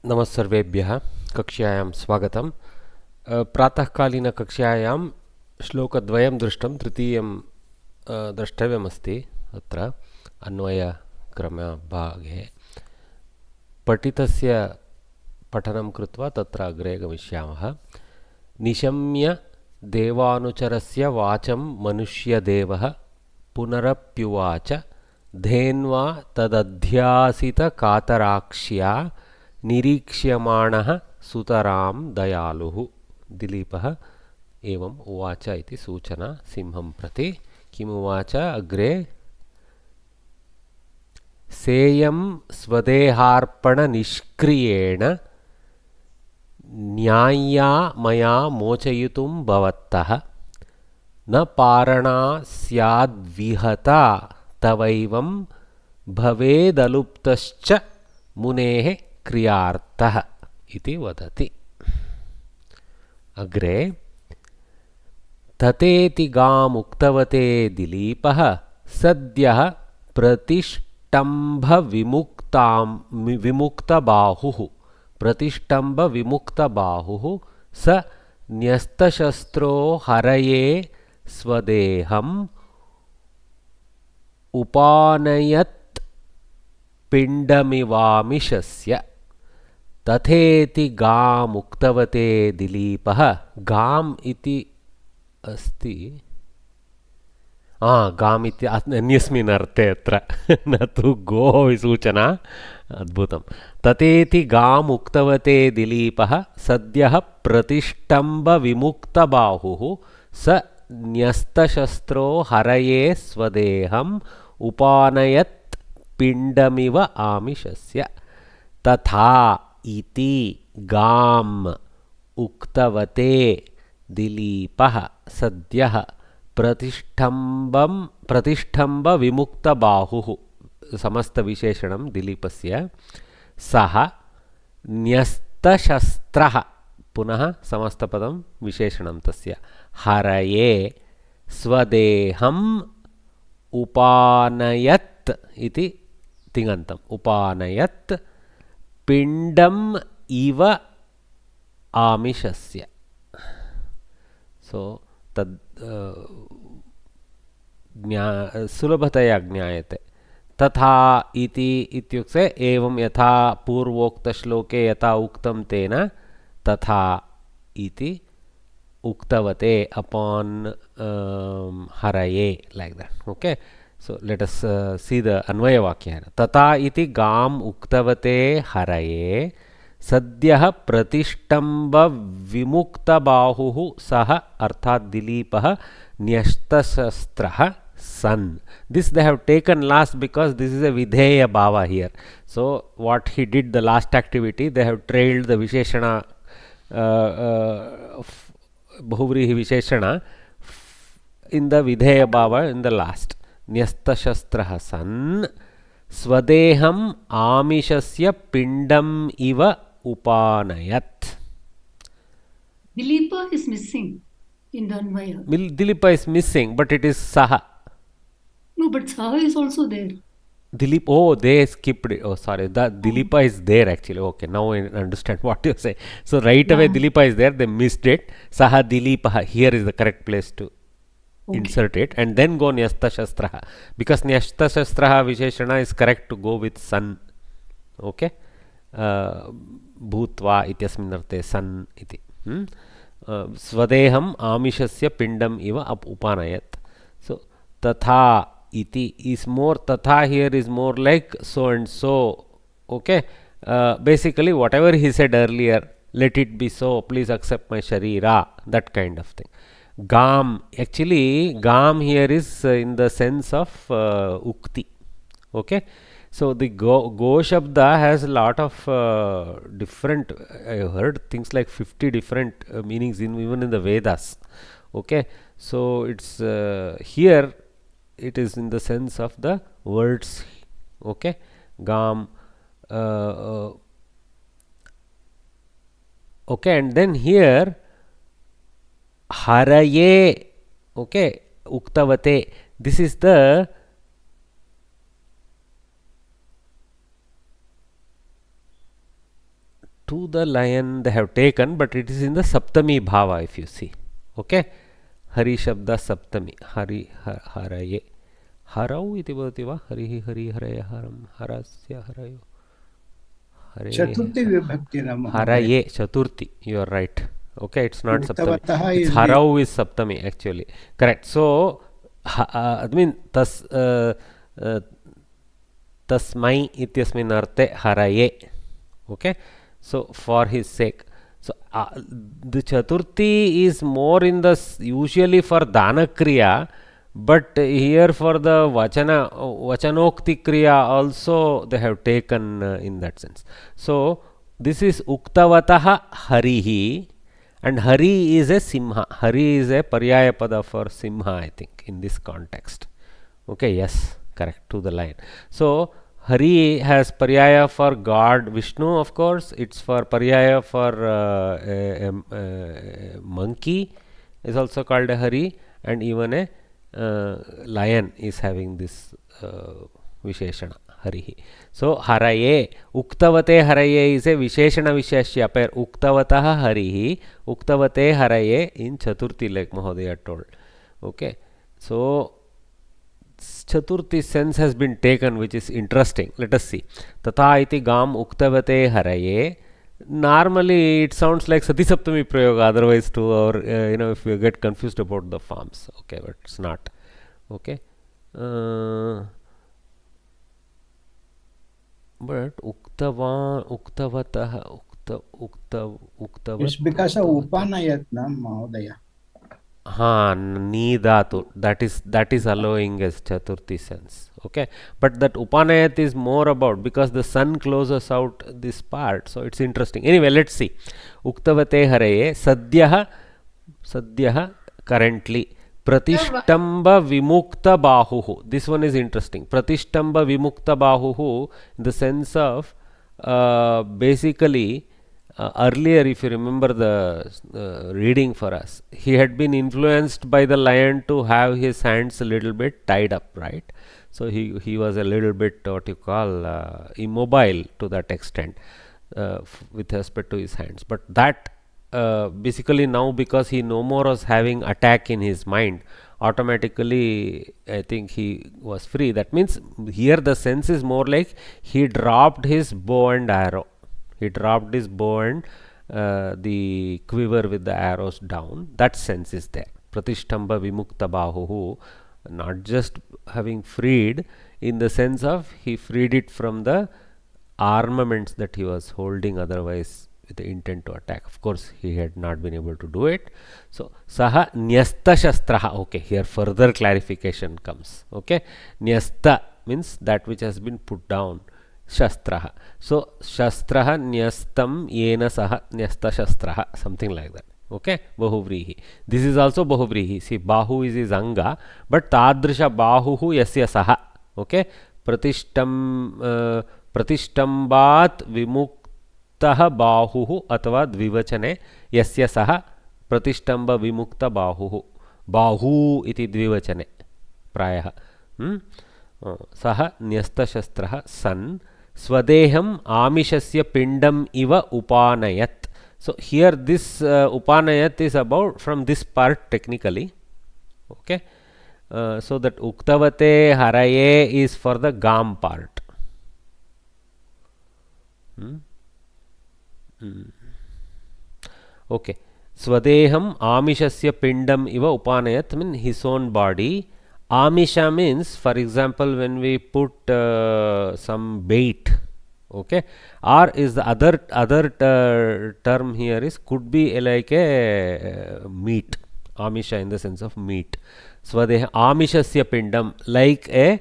नमस्सर्वेभ्यः कक्ष्यायां स्वागतं। प्रातःकालीनकक्ष्यायां श्लोकद्वयं दृष्टं, तृतीयं द्रष्टव्यमस्ति। अत्र अन्वयक्रमभागे पठितस्य पठनं कृत्वा तत्र अग्रे गमिष्यामः। निशम्य देवानुचरस्य वाचं मनुष्यदेवः पुनरप्युवाच धेन्वा तदध्यासितकातराक्ष्या निरीक्ष्यमाणः सुतरां दयालुः। दिलीपः एवम् उवाच इति सूचना सिंहं प्रति। किमुवाच अग्रे? सेयं स्वदेहार्पणनिष्क्रियेण न्याय्या मया मोचयितुं भवत्तः न पारणा स्याद्विहता तवैवं भवेदलुप्तश्च मुनेः क्रियार्थः इति वदति। अग्रे ततेति गामुक्तवते दिलीपः सद्यः प्रतिष्ठम्भ विमुक्तबाहुः स न्यस्तशस्त्रो हरये स्वदेहम् उपानयत् पिण्डमिवामिषस्य। तथेति गामुक्तवते दिलीपः। गाम् इति अस्ति, गाम् इति अन्यस्मिन् अर्थे अत्र न तु गोः सूचना। अद्भुतं। तथेति गामुक्तवते दिलीपः सद्यः प्रतिष्ठम्भविमुक्तबाहुः स न्यस्तशस्त्रो हरये स्वदेहम् उपानयत् पिण्डमिव आमिषस्य। तथा इति गाम् उक्तवते दिलीपः सद्यः प्रतिष्ठम्भविमुक्तबाहुः समस्तविशेषणं दिलीपस्य। सः न्यस्तशस्त्रः पुनः समस्तपदं विशेषणं तस्य। हरये स्वदेहम् उपानयत् इति तिङन्तम्। उपानयत् पिण्डम् इव आमिषस्य। सो तद् सुलभतया ज्ञायते। तथा इति इत्युक्ते एवं यथा पूर्वोक्तश्लोके यथा उक्तं तेन तथा इति उक्तवते upon हरये, like that. Okay, so let us see the अन्वय वाक्य। तथा इति गाम् उक्तवते हरये सद्यः प्रतिष्ठम्भविमुक्तबाहुः सः अर्थात् दिलीपः न्यस्तशस्त्रः सन्. This they have taken last because this is a videya bhava here. So what he did, the last activity, they have trailed the visheshana bahuvrihi visheshana in the videya bhava in the last. Nyastashastrah san swadeham amishasya pindam iva upanayat. Dilipa is missing in the Anvaya. Dilipa is missing, but it is Saha. No, but Saha is also there. Dilip, oh, they skipped it. Oh, sorry. The Dilipa is there actually. Okay, now I understand what you say. So right away Dilipa is there. They missed it. Saha Dilipaha. Here is the correct place to insert it. And then go Nyasta Shastraha. Because Nyasta Shastraha Visheshana is correct to go with sun. Okay. Bhutva ityasmin arte sun iti. Swadeham amishasya pindam iva upanayat. So tatha iti is more, tatha here is more like so and so. Okay, basically whatever he said earlier, let it be so, please accept my sharira, that kind of thing. Gam, actually gam here is in the sense of ukti. Okay, so the go shabda has a lot of different, I heard things like 50 different meanings even in the Vedas. Okay, so it's here it is in the sense of the words. Okay, gam. Okay, and then here haraye. Okay, uktavate. This is the to the lion they have taken, but it is in the Saptami Bhava if you see. Okay. Hari Shabda Saptami. Hari Haraye. Harau iti bhavati va? Harihi Hari Haraya Haram. Harasya Harayo. Hare. Chaturthi vibhakti na Mahoday. Haraye. Chaturthi. You are right. Okay. It's not Saptami. Uktavataha It's is Harau is Saptami actually. Correct. So, I mean, tasmai ityasmin arte haraye. Okay. So, for his sake. So, the Chaturthi is more in the usually for Dana Kriya, but here for the Vachanokti Kriya also they have taken in that sense. So, this is Uktavataha Harihi, and Hari is a Simha. Hari is a Paryaya Pada for Simha, I think, in this context. Okay, yes, correct, to the line. So, Hari has Paryaya for God Vishnu, of course. It's for Paryaya for a monkey is also called a Hari, and even a lion is having this Visheshana Harihi. So, Haraye, Uktavate Haraye is a Visheshana Visheshya pair. Uktavataha Harihi, Uktavate Haraye in Chaturthi, like Mahodaya told. Okay. So, Chaturthi sense has been taken, which is interesting. Let us see. Tata iti gam uktavate haraye. Normally, it sounds like Sati Saptami Prayoga, otherwise, to our, if we get confused about the forms. Okay, but it's not. Okay. But Uktavatah, Uktavat. It's because of Upanayat na Mahodaya. Ni dhatu. That is allowing as Chaturthi sense. Okay. But that Upanayat is more about, because the sun closes out this part. So it's interesting. Anyway, let's see. Uktavate haraye sadyah currently. Pratishtamba vimukta bahuhu. This one is interesting. Pratishtamba vimukta bahuhu in the sense of basically earlier, if you remember the reading for us, he had been influenced by the lion to have his hands a little bit tied up, right? So he was a little bit what you call immobile to that extent with respect to his hands. But that basically now, because he no more was having attack in his mind, automatically I think he was free. That means here the sense is more like he dropped his bow and arrow. He dropped his bow and the quiver with the arrows down. That sense is there. Pratishtamba vimukta bahuhu, not just having freed in the sense of he freed it from the armaments that he was holding otherwise with the intent to attack. Of course, he had not been able to do it. So, saha nyasta shastraha. Okay, here further clarification comes. Okay, nyasta means that which has been put down. Shastraha. So, shastraha nyastam yena saha nyasta shastraha, something like that. Okay, bahuvrihi. This is also bahuvrihi. See, bahu is his anga, but tadrisha bahuhu yasya saha. Okay, pratistambat vimuktaha bahuhu atva dvivachane yasya saha pratistamba vimukta bahuhu. Bahu iti dvivachane prayaha. Saha न्यस्त शस्त्रः sun swadeham amishasya pindam iva upanayat. So here this upanayat is about from this part technically. Okay. So that uktavate haraye is for the gam part. Okay. Swadeham amishasya pindam iva upanayat means his own body. Amisha means, for example, when we put some bait, okay, or is the other term here is could be like a meat. Amisha in the sense of meat. Swadeha amishasya pindam, like a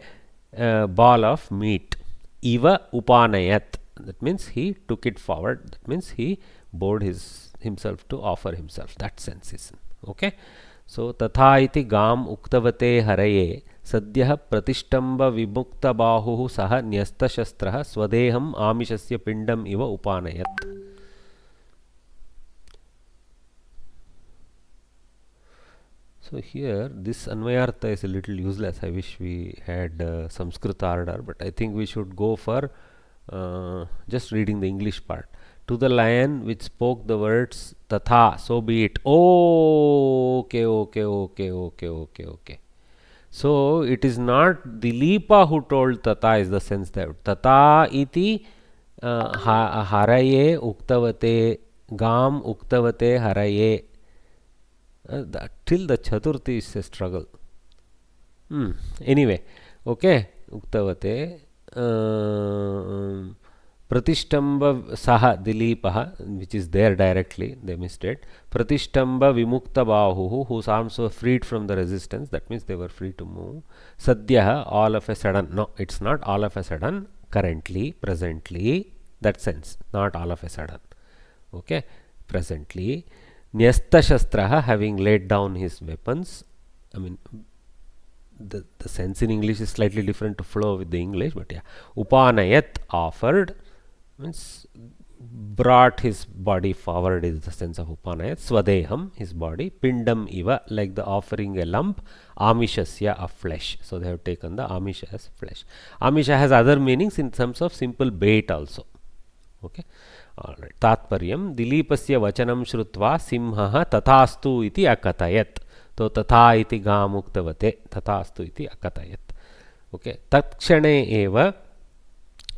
ball of meat. Iva upanayat. That means he took it forward. That means he bowed himself to offer himself. That sense is okay. So, tatha iti gam uktavate haraye sadyah pratistamba vimukta bahuhu saha nyasta shastrah swadeham amishasya pindam iva upanayat. So, here this Anvayartha is a little useless. I wish we had Samskrita order, but I think we should go for just reading the English part. to the lion which spoke the words tatha, so be it. Oh, okay. So it is not Dilipa who told Tata, is the sense that Tata iti haraye uktavate gam uktavate haraye. Till the Chaturthi is a struggle. Anyway, okay, uktavate Pratistamba Saha Dilipaha, which is there directly, they missed it. Pratistamba Vimukta Bahu, whose arms were freed from the resistance, that means they were free to move. Sadhyaha, all of a sudden. No, it's not all of a sudden, currently, presently, that sense, not all of a sudden. Okay, presently. Nyasta Shastraha, having laid down his weapons. I mean, the sense in English is slightly different to flow with the English, but yeah. Upanayat, offered, means brought his body forward, is the sense of Upanayat. Swadeham, his body. Pindam iva, like the offering a lump. Amishasya, of flesh. So they have taken the Amisha as flesh. Amisha has other meanings in terms of simple bait also. Okay. Alright. Tatparyam, Dilipasya vachanam shrutva simhaha tathastu iti akatayat. तो तथा इति गाम उक्तवते तथास्तु इति अकथयत्. Okay, तत्क्षणे एव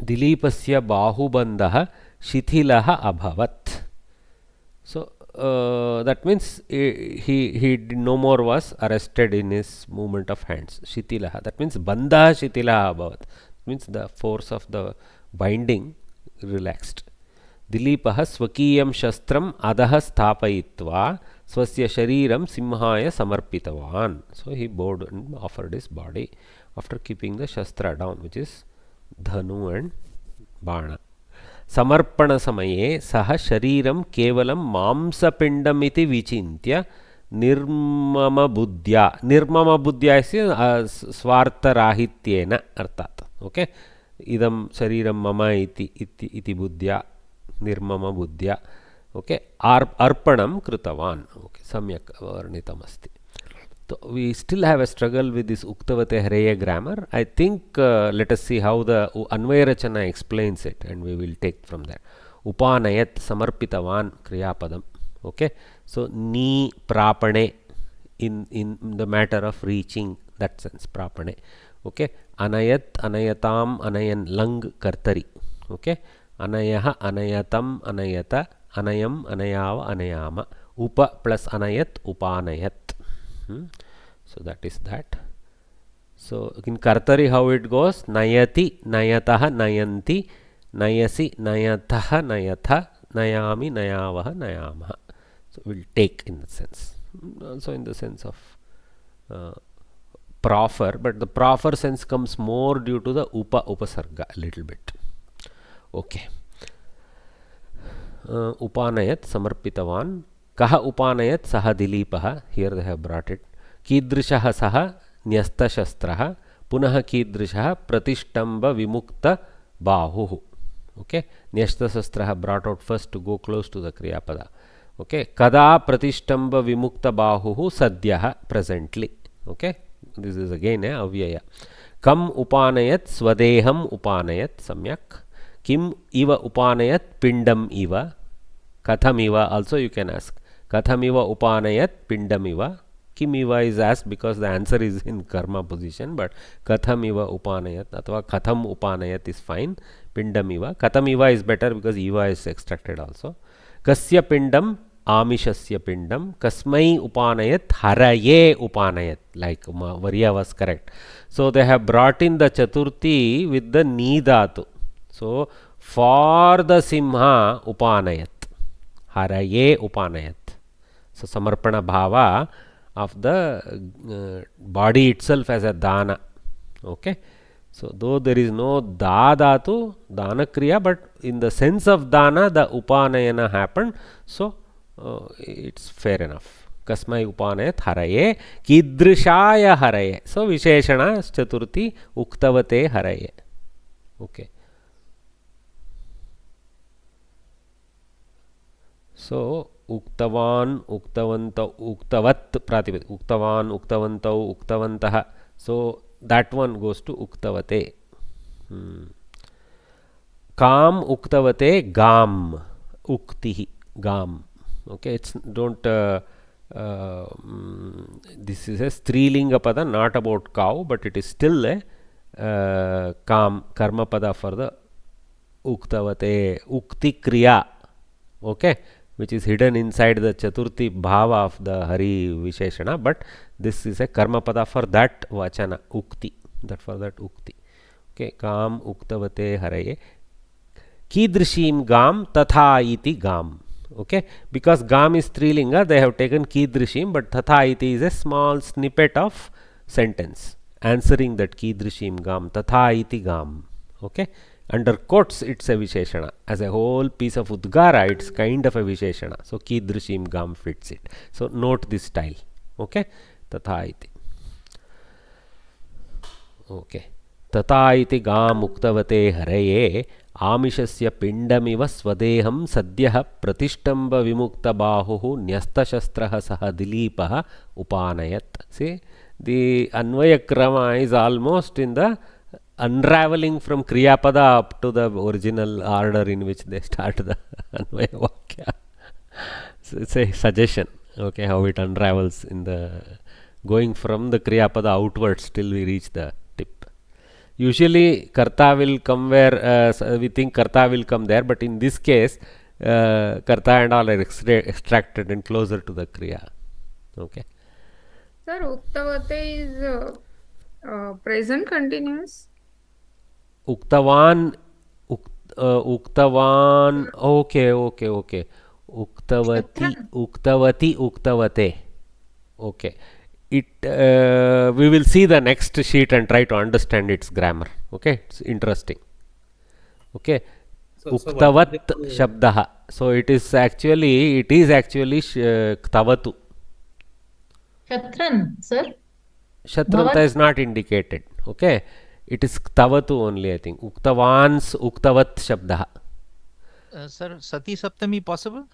दिलीपस्य बाहुबन्धः शिथिलः अभवत्. So that means he no more was arrested in his movement of hands. Shitilaha, that means bandha shitilaha abhavat, means the force of the binding relaxed. Dilipah swakiyam shastram adha sthapayitva swasya shariram simhaya samarpitavan. So he bowed and offered his body after keeping the shastra down, which is dhanu and bana. Samarpana samaye saha shariram kevalam mamsapindam iti vichintya nirmama buddhya is swartha rahityena artat. Okay, idam shariram mama iti buddhya nirmama buddhya. Okay, arpanam kritavan. Okay, samyak varnitam asti. So we still have a struggle with this uktavate hareye grammar. I think let us see how the Anvaya Rachana explains it, and we will take from there. Upanayat samarpitavan kriyapadam. Okay, so ni prapane, in the matter of reaching, that sense prapane. Okay, anayat anayatam anayan lang kartari. Okay, anayaha anayatam anayata anayam anayava anayama. Upa plus anayat upanayat. So that is that. So in Kartari how it goes? Nayati nayataha nayanti nayasi nayataha nayatha nayami nayavaha nayamaha. So we'll take in the sense, also in the sense of proffer, but the proffer sense comes more due to the upasarga a little bit. Okay. Upanayat samarpitavan. Kaha upanayat saha Dilipaha. Here they have brought it. Kidrishaha saha nyasta shastraha punaha kidrishaha pratistamba vimukta bahuhu. Okay, nyasta shastraha brought out first to go close to the kriyapada. Okay, kada pratistamba vimukta bahuhu sadhyaha, presently. Okay, this is again avyaya. Kam upanayat swadeham upanayat samyak. Kim iva upanayat pindam iva. Katham iva also you can ask. Katham iva upanayat pindam iva. Kim iva is asked because the answer is in karma position, but katham iva upanayat athva katham upanayat is fine. Pindam iva. Katham iva is better because iva is extracted also. Kasya pindam amishasya pindam. Kasmai upanayat haraye upanayat. Like Variya was correct. So they have brought in the Chaturthi with the ni dhatu. So for the simha upanayat. Haraye upanayat. So samarpana bhava of the body itself as a dana. Okay, so though there is no da dhatu, dana kriya, but in the sense of dana the upanayana happened, so it's fair enough. Kasmai upanayat haraye kidrishaya haraye. So visheshana chaturthi uktavate haraye. Okay, so uktavan uktavanta uktavat pratipat uktavan uktavantau uktavantah. So that one goes to uktavate. Kam uktavate gam. uktihi gam. Okay, it's don't this is a strilinga pada, not about cow, but it is still a karma pada for the uktavate, ukti kriya, okay, which is hidden inside the chaturthi bhava of the hari visheshana, but this is a karma pada for that vachana, ukti, that for that ukti. Okay, gam uktavate haraye kidrishim gam tatha iti gam. Okay, because gam is strilinga, they have taken kidrishim, but tatha iti is a small snippet of sentence answering that kidrishim gam, tatha iti gam. Okay, under quotes it's a visheshana, as a whole piece of udgara it's kind of a visheshana, so kidrishim gam fits it. So note this style. Okay, tatha iti. Okay, tatha iti gam uktavate haraye आमिषस्य पिंडमिव स्वदेहं सद्यः प्रतिष्ठम्ब विमुक्त बाहुः न्यस्तशस्त्रः सह दिलीपः उपानयत्. See, the Anvay krama is almost in the unraveling from kriya pada up to the original order in which they start the Anvay vakya. So it's a suggestion, okay, how it unravels in the going from the kriya pada outwards till we reach the tip. Usually karta will come where we think karta will come there, but in this case karta and all are extracted and closer to the kriya. Okay. Sir, uktavate is present continuous. Uktavan, uktavan, okay. Uktavati, uktavate. Okay. It we will see the next sheet and try to understand its grammar. Okay, it's interesting. Okay, uktavat shabdah. So it is actually ktavatu. Shatran, sir. Shatranta is not indicated. Okay, it is ktavatu only, I think. Uktavans uktavat shabdah. Sir, sati saptami possible?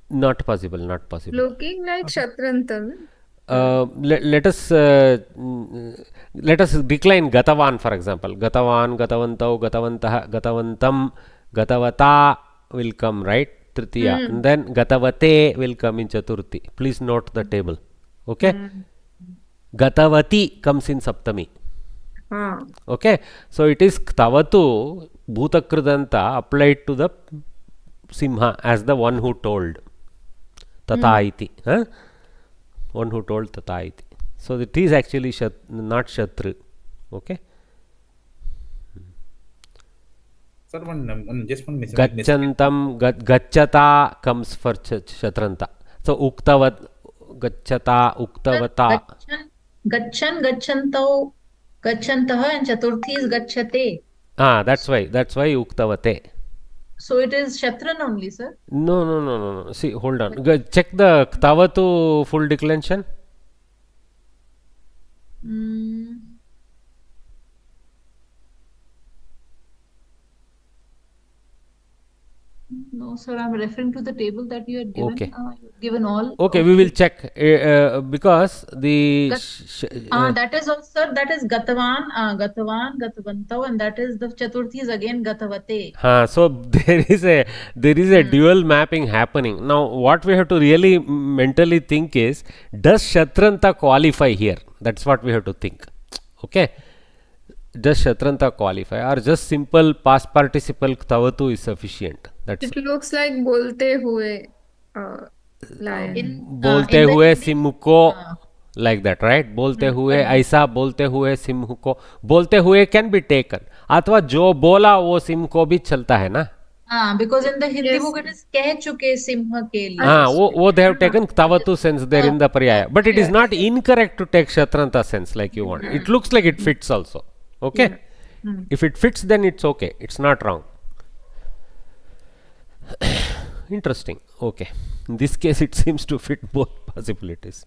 Not possible. Looking like Shatrantam. Let us decline gatavan, for example. Gatavan, gatavantau, gatavantah, gatavantam, gatavata will come, right? Tritiya. And then gatavate will come in chaturthi. Please note the table. Okay. Gatavati comes in saptami. Okay. So it is ktavatu bhutakridanta applied to the simha as the one who told. Tata iti. One who told tata iti. So it is actually not shatru. Okay. Sir, just one message. Gachantam, gachata comes for shatranta. So uktavat, gachata, uktavata. Gachan, gachantau, gachantah, and chaturthi is gachate. That's why uktavate. So it is Shatran only, sir? No. See, hold on. Check the ktavatu full declension. No, sir, I'm referring to the table that you had given. Okay. Given all. Okay, we will check because the that is also, sir, that is Gatavan, Gatavantau, and that is the Chaturthi is again Gatavate. So there is a dual mapping happening. Now what we have to really mentally think is, does Shatranta qualify here? That's what we have to think. Okay. Does Shatranta qualify, or just simple past participle ktavatu is sufficient? That's It looks like bolte hue lion. bolte hue simko, like that, right? Bolte hue aisa, bolte hue simko. Bolte hue can be taken. अथवा जो बोला वो SIM को भी चलता है ना. Because in the Hindi book it is कह चुके सिंह के लिए. वो they have taken ktavatu sense there in the paryaya, but it is not incorrect to take shatranta sense like you want. It looks like it fits also. Okay, if it fits, then it's okay. It's not wrong. Interesting. Okay, in this case it seems to fit both possibilities.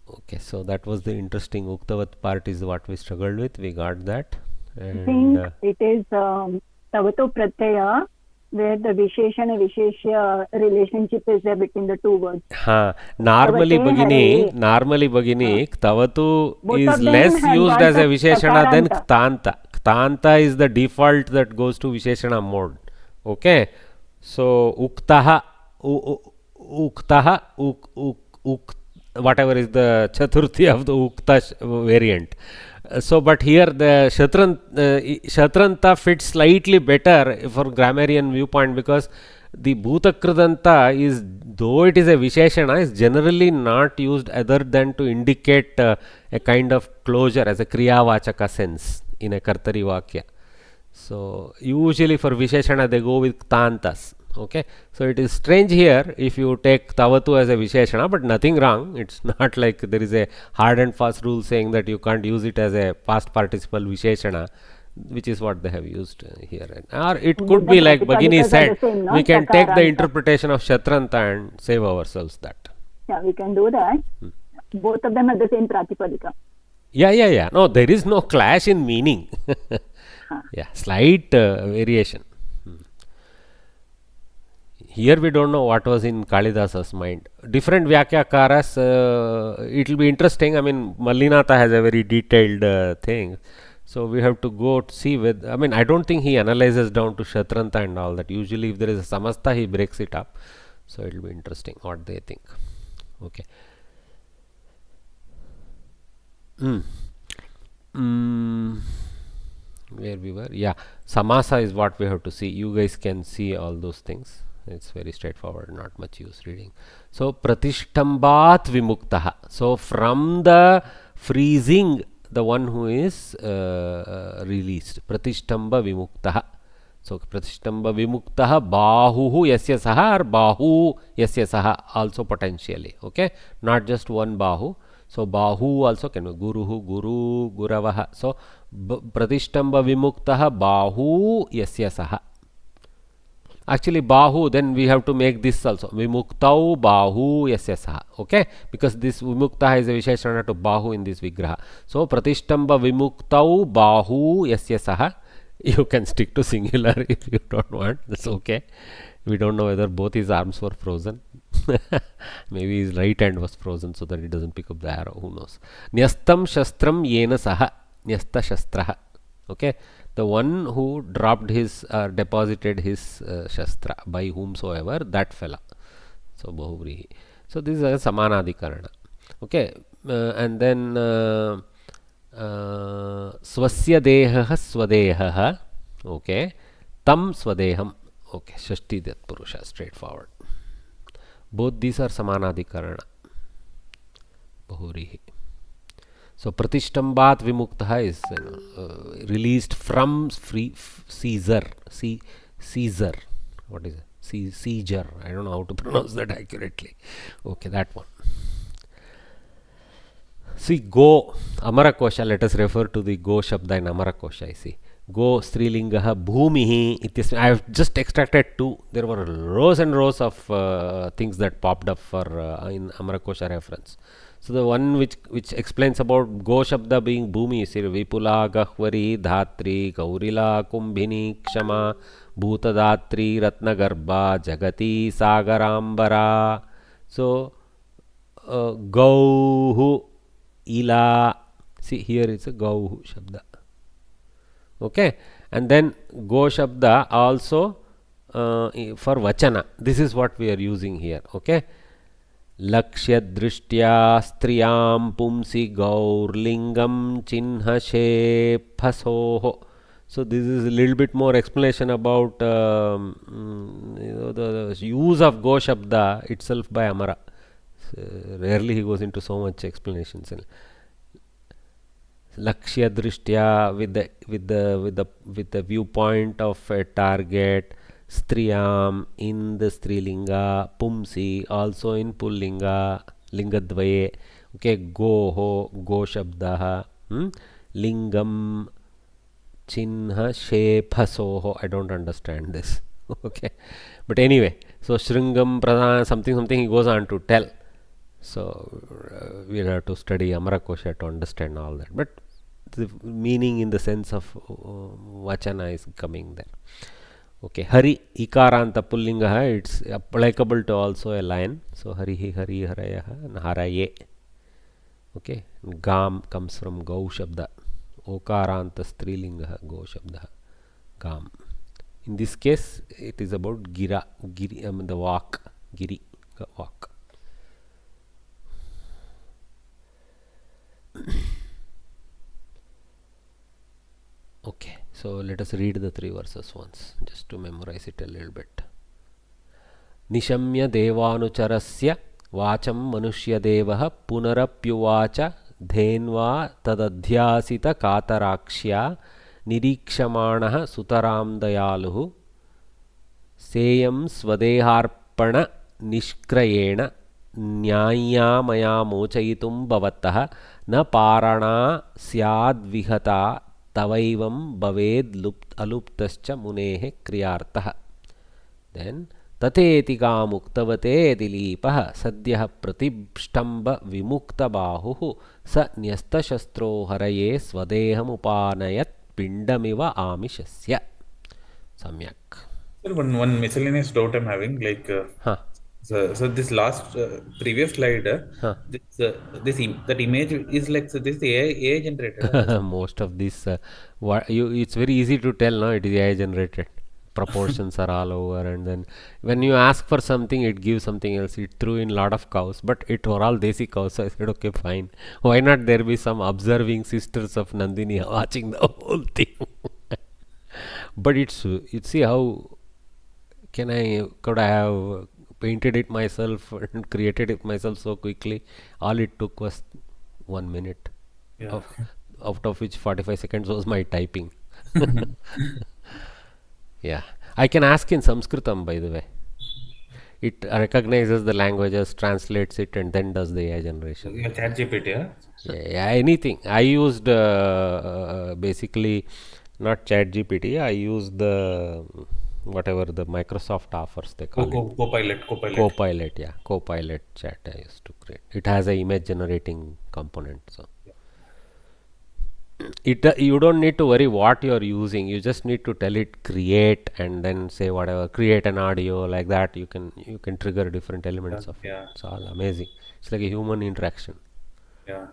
Okay, so that was the interesting uktavat part is what we struggled with. We got that. And, I think it is tavato pratyaya, where the visheshana visheshya relationship is there between the two words. Normally bagini ktavatu is less used as a visheshana than ktanta. Ktanta is the default that goes to visheshana mode. Okay, so uktaha, uktaha, whatever is the chaturthi of the ukta variant. So, but here the shatranta fits slightly better for grammarian viewpoint, because the bhutakridanta is, though it is a visheshana, is generally not used other than to indicate a kind of closure as a kriyavachaka sense in a kartari vakya. So, usually for visheshana they go with tantas. Okay, so it is strange here if you take tavatu as a visheshana, but nothing wrong. It's not like there is a hard and fast rule saying that you can't use it as a past participle visheshana, which is what they have used here. Or it could be like Bhagini said, we can take the interpretation of Shatranta and save ourselves that. Yeah, we can do that. Both of them have the same pratipadika. Yeah. No, there is no clash in meaning. Yeah, slight variation. Here we don't know what was in Kalidasa's mind. Different Vyakyakaras, it will be interesting. I mean, Mallinatha has a very detailed thing. So we have to go to see with, I mean, I don't think he analyzes down to Shatranta and all that. Usually if there is a Samasta, he breaks it up. So it will be interesting what they think. Okay. Where we were? Yeah. Samasa is what we have to see. You guys can see all those things. It's very straightforward, not much use reading. So, pratishthambat vimuktaha. So, from the freezing, the one who is released. Pratishtamba vimuktaha. So, pratishtamba vimuktaha bahuhu yasya saha or bahu yasya saha also potentially. Okay, not just one bahu. So, bahu also can be guruhu, guru, guravaha. So, pratishtamba vimuktaha bahu yasya saha. Actually, bahu, then we have to make this also. Vimuktau bahu yasya saha. Okay, because this vimukta is a visheshana to bahu in this vigraha. So, pratishtamba vimuktau bahu yasya saha. You can stick to singular if you don't want. That's okay. We don't know whether both his arms were frozen. Maybe his right hand was frozen so that it doesn't pick up the arrow. Who knows? Nyastam shastram yena saha. Nyasta shastraha. Okay, the one who dropped his deposited his shastra by whomsoever, that fella. So bahuvrihi. So this is a samanadikarana. Okay, and then swasya deha swadeha. Okay, tam swadeham. Okay, shashti that purusha, straightforward. Both these are samanadikarana. Bahuvrihi. So pratishthambat vimuktaha is released from Caesar. Caesar. What is it? Caesar. I don't know how to pronounce that accurately. Okay, that one. See, go. Amara Kosha. Let us refer to the go shabda in Amara Kosha. I see. Go strilingaha bhumihi ityasmi. I have just extracted two. There were rows and rows of things that popped up for in Amara Kosha reference. So the one which explains about go shabda being bhumi is here. Vipula, Gahvari, Dhatri, Gaurila, Kumbhini, Kshama, Bhuta Dhatri, Ratnagarbha, Jagati, Sagarambara. So Gauhu, Ila. See, here it's a Gauhu shabda. Okay, and then go shabda also for vachana. This is what we are using here. Okay. Lakshya drishtya striyam pumsi gaurlingam chinha shephasoho. So this is a little bit more explanation about the use of go shabda itself by Amara. Rarely he goes into so much explanations. Lakshya drishtya with the viewpoint of a target. Striyam in the strilinga, pumsi also in pullinga, lingadvaye. Okay, go shabdaha, lingam chinha shephasoho. I don't understand this. Okay, but anyway, so shringam pradhan something he goes on to tell. So we'll have to study Amara Kosha to understand all that. But the meaning in the sense of vachana is coming there. Okay, Hari, Ikaranta Pullingaha, it's applicable to also a lion. So, Harihi, Hari, Harayaha, and Haraye. Okay, Gam comes from Gau Shabda. Okaranta Strilingaha, Go Shabda. Gam. In this case, it is about gira, giri, the walk, giri, walk. Okay, so let us read the 3 verses once, just to memorize it a little bit. Nishamya devanucharasya vacham manushya punarapyuvacha dhenva tadadhyasita katarakshya nirikshamanaha sutaram dayaluhu seyam svadeharpana nishkrayena न्याय्यामया मोचयितुं भवतः न पारणा स्याद्विहता तवैवं भवेद् अलुप्तश्च मुनेः क्रियार्थः. Then तथेति कामुक्तवते दिलीपः सद्यः प्रतिष्ठम्भ विमुक्तबाहुः स न्यस्तशस्त्रो हरये स्वदेहमुपानयत् पिण्डमिव आमिषस्य. सम्यक्. Sir, one miscellaneous doubt I'm having, like, so this last previous slide, that image is like, so this is AI generated. Most of this, it's very easy to tell, no, it is AI generated. Proportions are all over, and then when you ask for something, it gives something else. It threw in lot of cows, but it were all desi cows. So I said, okay, fine. Why not there be some observing sisters of Nandini watching the whole thing? But it's see how could I have painted it myself and created it myself so quickly. All it took was 1 minute, out of which 45 seconds was my typing. Yeah, I can ask in Samskritam, by the way. It recognizes the languages, translates it, and then does the AI generation. Yeah, ChatGPT, yeah, anything. I used basically not ChatGPT. I used the whatever the Microsoft offers, they call it. Copilot, yeah. Copilot chat I used to create. It has a image generating component. So you don't need to worry what you are using. You just need to tell it create and then say whatever, create an audio like that. You can trigger different elements of it. It's all amazing. It's like a human interaction. Yeah.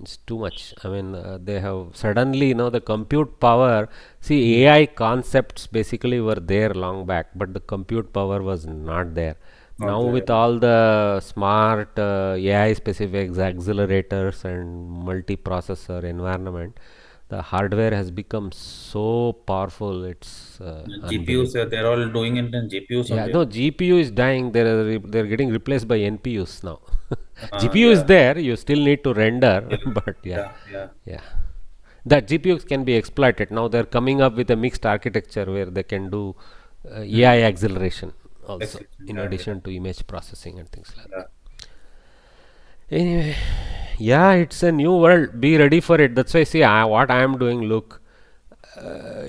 It's too much. I mean, they have suddenly, the compute power. See, AI concepts basically were there long back, but the compute power was not there. Now with all the smart AI specific accelerators and multi-processor environment, the hardware has become so powerful. It's GPUs, they're all doing it in GPUs. Yeah, no, GPU is dying. They're getting replaced by NPUs now. GPU is there. You still need to render, but yeah. That GPUs can be exploited. Now they're coming up with a mixed architecture where they can do AI acceleration also, in addition to image processing and things like that. Anyway, yeah, it's a new world. Be ready for it. That's why, see, what I am doing, look,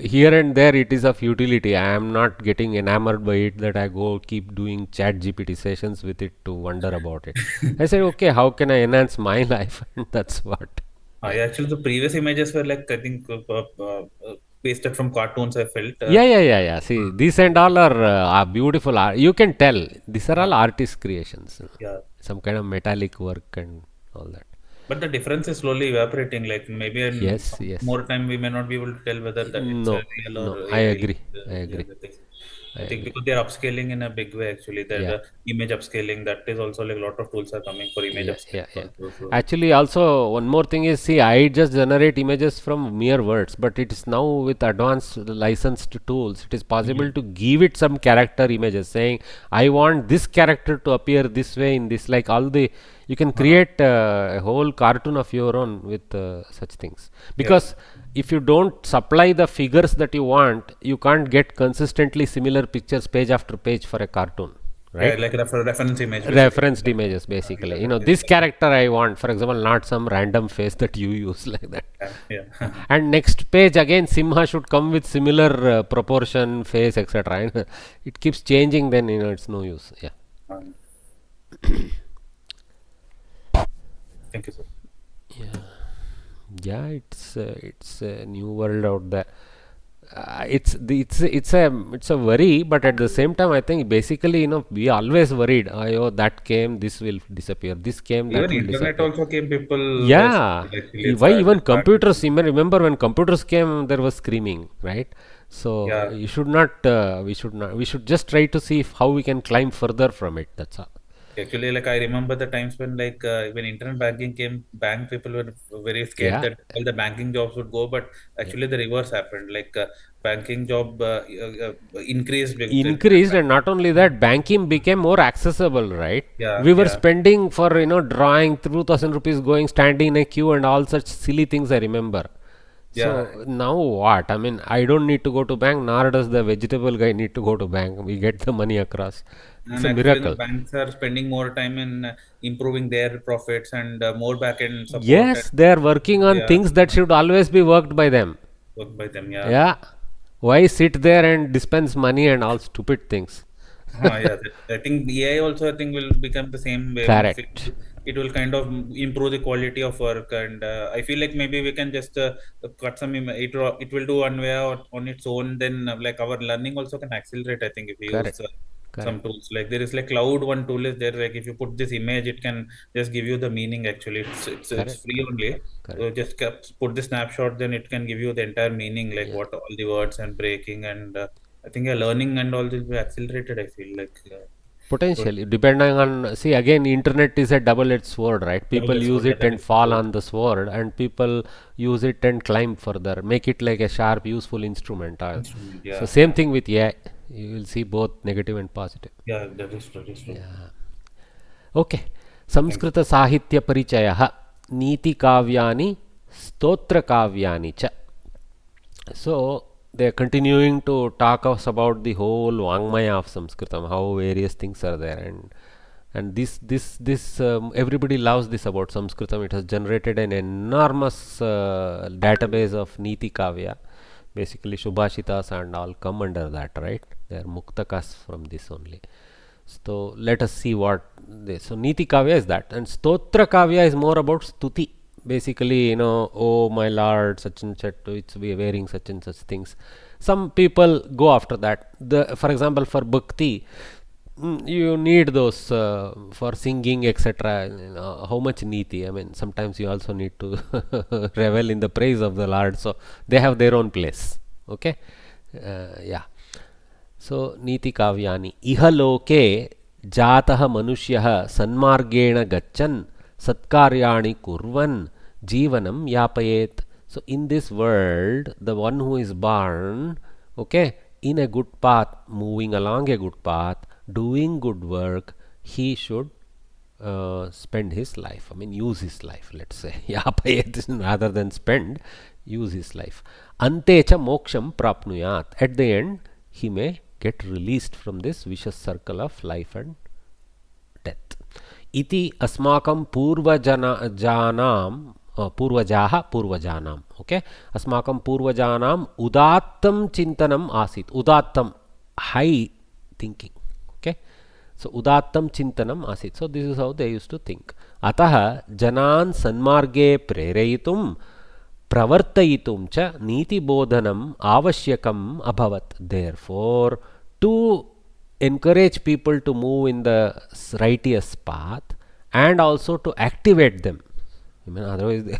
here and there it is of utility. I am not getting enamored by it that I go keep doing chat GPT sessions with it to wonder about it. I said, okay, how can I enhance my life? And that's what. Actually, the previous images were like, I think, pasted from cartoons, I felt. Yeah. See, these and all are beautiful. You can tell. These are all artist creations. Yeah. Some kind of metallic work and all that. But the difference is slowly evaporating. Like maybe in more time we may not be able to tell whether that it's real or I agree. I think because they are upscaling in a big way. Actually, the image upscaling, that is also like a lot of tools are coming for image upscaling. So actually, also one more thing is, see, I just generate images from mere words, but it is now with advanced licensed tools, it is possible to give it some character images, saying I want this character to appear this way in this, like all the. You can create a whole cartoon of your own with such things. Because if you don't supply the figures that you want, you can't get consistently similar pictures page after page for a cartoon. Right? Yeah, like reference images. Referenced images, basically. This character I want, for example, not some random face that you use like that. And next page again, Simha should come with similar proportion, face, etc. It keeps changing, then it's no use. Yeah. Thank you, sir. Yeah, it's a new world out there. It's a worry, but at the same time, I think basically, we always worried. Oh, that came, this will disappear. This came, that will disappear. Internet also came. People. Yeah. Why even computers? Remember when computers came, there was screaming, right? So Yeah. you should not, we should just try to see how we can climb further from it. That's all. Actually, like I remember the times when when internet banking came, bank people were very scared Yeah. that all the banking jobs would go, but actually the reverse happened. Banking job increased with the internet Increased, and not banking. only that, banking became more accessible, right? Yeah, We were yeah, spending for drawing 2,000 rupees, going standing in a queue and all such silly things, I remember. yeah. So now what? I mean, I don't need to go to bank, nor does the vegetable guy need to go to bank. We get the money across. It's And a actually, the miracle. banks are spending more time in improving their profits and more back-end support and Yes, they are working on yeah, things that should always be worked by them. work by them. Yeah. Yeah. Why sit there and dispense money and all stupid things? Yeah, I think AI also I think will become the same way. Means Correct. it will kind of improve the quality of work, and I feel like maybe we can just cut some. It will do one way on its own. Then like our learning also can accelerate. I think if we use Correct. some Correct. tools like there is like cloud one tool is there. Like if you put this image, it can just give you the meaning. Actually, it's Correct. free only. So Correct. just put the snapshot, then it can give you the entire meaning, like Yeah. what all the words and breaking and. I think learning and all this will be accelerated. I feel like so Potentially, depending on, see, again, internet is a double-edged sword, right? People double-edged use sword. Yeah, it that and is fall true. on the sword, and people use it and climb further, make it like a sharp, useful instrument. Instrument. So Yeah, same yeah, thing with AI. You will see both negative and positive. yeah. That is true. That is true. Yeah. Okay. Thank you. संस्कृतसाहित्यपरिचयः नीतिकाव्यानि स्तोत्रकाव्यानि च. So they are continuing to talk us about the whole Vangmaya of Sanskritam, how various things are there, and this everybody loves this about Sanskritam. It has generated an enormous database of Niti Kavya. Basically, Shubhashitas and all come under that, right? They are muktakas from this only. So let us see what this. So Niti Kavya is that, and Stotra Kavya is more about stuti. Basically, oh my lord, such and such, it's we are wearing such and such things. Some people go after that. For example, for bhakti, you need those for singing, etc. How much niti? I mean, sometimes you also need to revel in the praise of the Lord. So they have their own place. Okay, yeah. So नीति काव्यानि इह लोके जातः मनुष्यः सन्मार्गेण गच्छन् सत्कार्याणि कुर्वन् जीवनं यापयेत्. So in this world, the one who is born, okay, in a good path, moving along a good path, doing good work, he should spend his life. I mean, use his life, let's say. Yapayet rather than spend, use his life. Ante cha moksham prapnuyat. At the end, he may get released from this vicious circle of life and death. Iti asmakam पूर्वजानाम okay अस्माकं पूर्वजानाम उदात्तं चिंतनम आसीत्. उदात्तं high thinking. Okay, so उदात्तं चिंतनम आसीत्. So this is how they used to think. अतः जनान् सन्मार्गे प्रेरयितुं प्रवर्तयितुं च नीतिबोधनम् आवश्यकम् अभवत्. Therefore to encourage people to move in the righteous path and also to activate them. I mean, otherwise they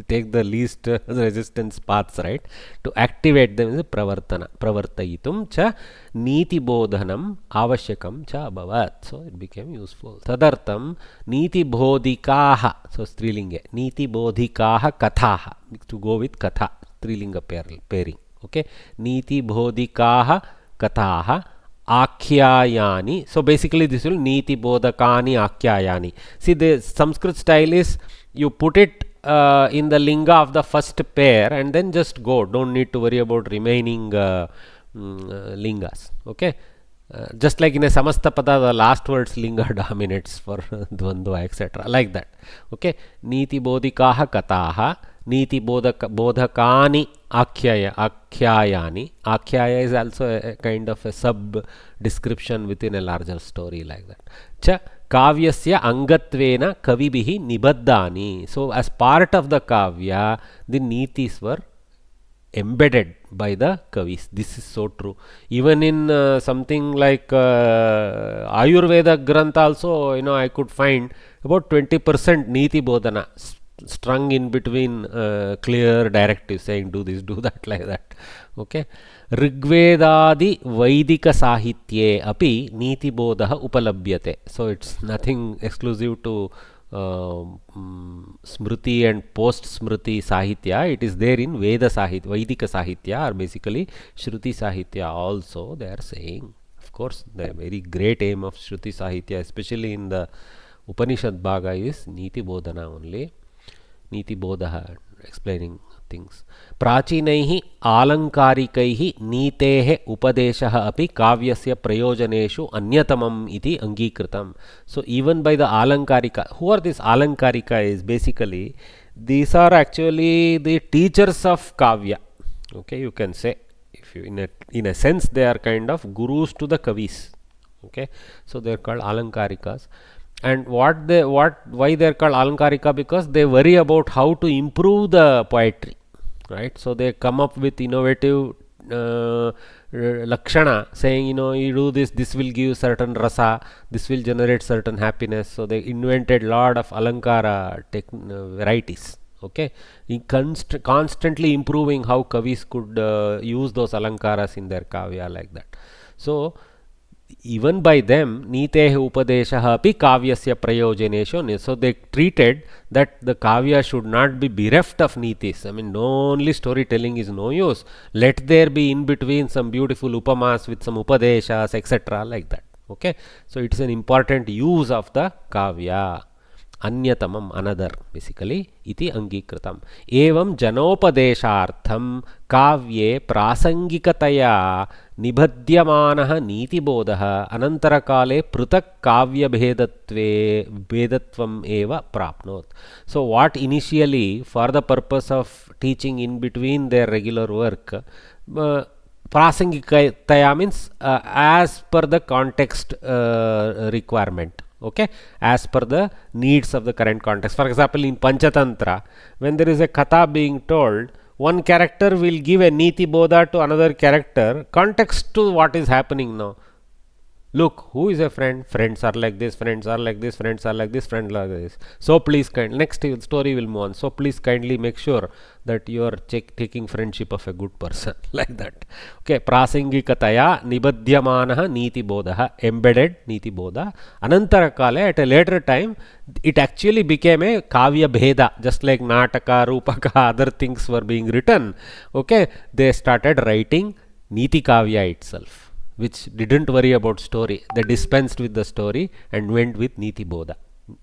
take the least resistance paths, right? To activate them is pravartana. Pravartayitum cha niti bodhanam avashyakam cha abhavat. So it became useful. Tadartam niti bodhikaha. So strilinga. Niti bodhikaha kathaha. To go with katha. Strilinga pairing. Okay. Niti bodhikaha kathaha. Akhyayani. So basically this will niti bodhakani akhyayani. See, the Sanskrit style is you put it in the linga of the first pair and then just go. Don't need to worry about remaining lingas. Okay. Just like in a samastapada, the last words linga dominates for dvandva, etc. Like that. Okay. Niti bodhikaha kataha. Niti bodhakani akhyayani. Akhyaya is also a kind of a sub description within a larger story, like that. Cha kavyasya angatvena kavibihi nibaddani. So as part of the kavya, the nitis were embedded by the kavis. This is so true. Even in something like Ayurveda Grantha also, I could find about 20% niti bodhana strung in between clear directives saying do this, do that, like that. Okay. ऋग्वेदादि वैदिकसाहित्ये अपि नीतिबोधः उपलभ्यते. So it's nothing exclusive to Smriti and post Smriti Sahitya. It is there in Veda Sahitya, Vaidika Sahitya, or basically Shruti Sahitya also they are saying. Of course, the very great aim of Shruti Sahitya, especially in the Upanishad Bhaga, is Niti Bodhana only. Niti Bodha, explaining things. प्राचीनैः आलङ्कारिकैः नीतेः उपदेशः अपि काव्यस्य प्रयोजनेषु अन्यतमम् इति अङ्गीकृतम्. So even by the alankarika, who are these alankarika is basically, these are actually the teachers of kavya. Okay, you can say, if you in a sense they are kind of gurus to the kavis. Okay, so they are called alankarikas. And why they are called alankarika? Because they worry about how to improve the poetry, right? So they come up with innovative lakshana, saying, you know, you do this, this will give certain rasa, this will generate certain happiness. So they invented lot of alankara varieties. Okay, constantly improving how kavis could use those alankaras in their kavya, like that. So even by them, Nitehe Upadeshaha api kavyasya prayojaneshu. So they treated that the kavya should not be bereft of nitis. I mean, no only storytelling is no use. Let there be in between some beautiful upamas with some upadeshas, etc. like that. Okay, so it's an important use of the kavya. अन्यतमम another basically इति अंगीकृतम. एवं जनोपदेशार्थम काव्ये प्रासंगिकतया निबध्यमानः नीतिबोधः अनन्तरकाले पृथक् काव्यभेदत्वम् एव प्राप्नोत्. So what initially for the purpose of teaching in between their regular work, prasangikataya means as per the context requirement. Okay, as per the needs of the current context. For example, in Panchatantra, when there is a katha being told, one character will give a niti bodha to another character, context to what is happening now. Look, who is a friend? Friends are like this, friends are like this, friends are like this, friends are like this. So please, next story will move on. So please kindly make sure that you are taking friendship of a good person, like that. Okay, prasangikataya nibadhyamanaha niti bodha, embedded niti bodha. Anantara kale, at a later time, it actually became a kavya bheda, just like nataka, rupaka, other things were being written. Okay, they started writing niti kavya itself, which didn't worry about story. They dispensed with the story and went with niti bodha.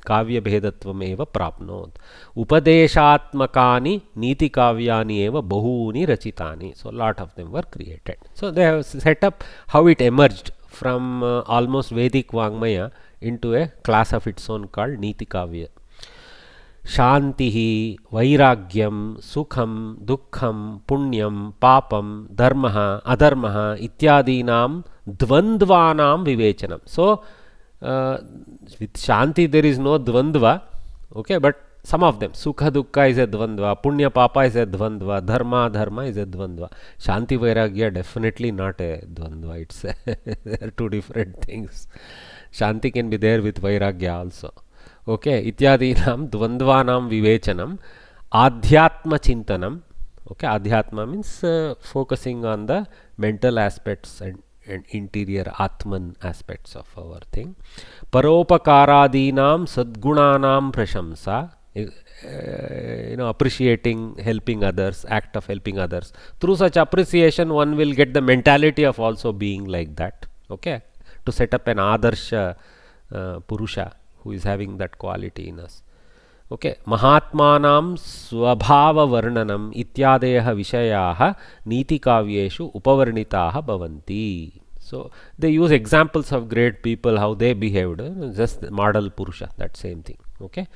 Kavya bhedatvam eva prapnot. Upadeshatmakani niti kavyani eva bahuni rachitani. So lot of them were created. So they have set up how it emerged from almost Vedic Vangmaya into a class of its own called niti kavya. Shantihi, Vairagyam, Sukham, Dukkham, Punyam, Papam, Dharmaha, Adharmaha, Ityadinam, Dvandvanam Vivechanam. So, with Shanti there is no Dvandva, okay, but some of them, Sukha Dukkha is a Dvandva, Punya Papa is a Dvandva, Dharma Dharma is a Dvandva. Shanti Vairagya definitely not a Dvandva, it's they are two different things. Shanti can be there with Vairagya also. Okay, ityadinam dvandvanam vivechanam, adhyatma chintanam. Okay, adhyatma means focusing on the mental aspects and interior atman aspects of our thing. Paropakaradinam sadgunanam prashamsa, appreciating, helping others, act of helping others. Through such appreciation, one will get the mentality of also being like that. Okay, to set up an adarsha purusha who is having that quality in us. Okay, Mahatmanam Swabhava Varnanam Ityadeha Vishayaha Niti Kavyeshu Upavarnitaha Bhavanti. So they use examples of great people, how they behaved, just model Purusha, that same thing. Okay,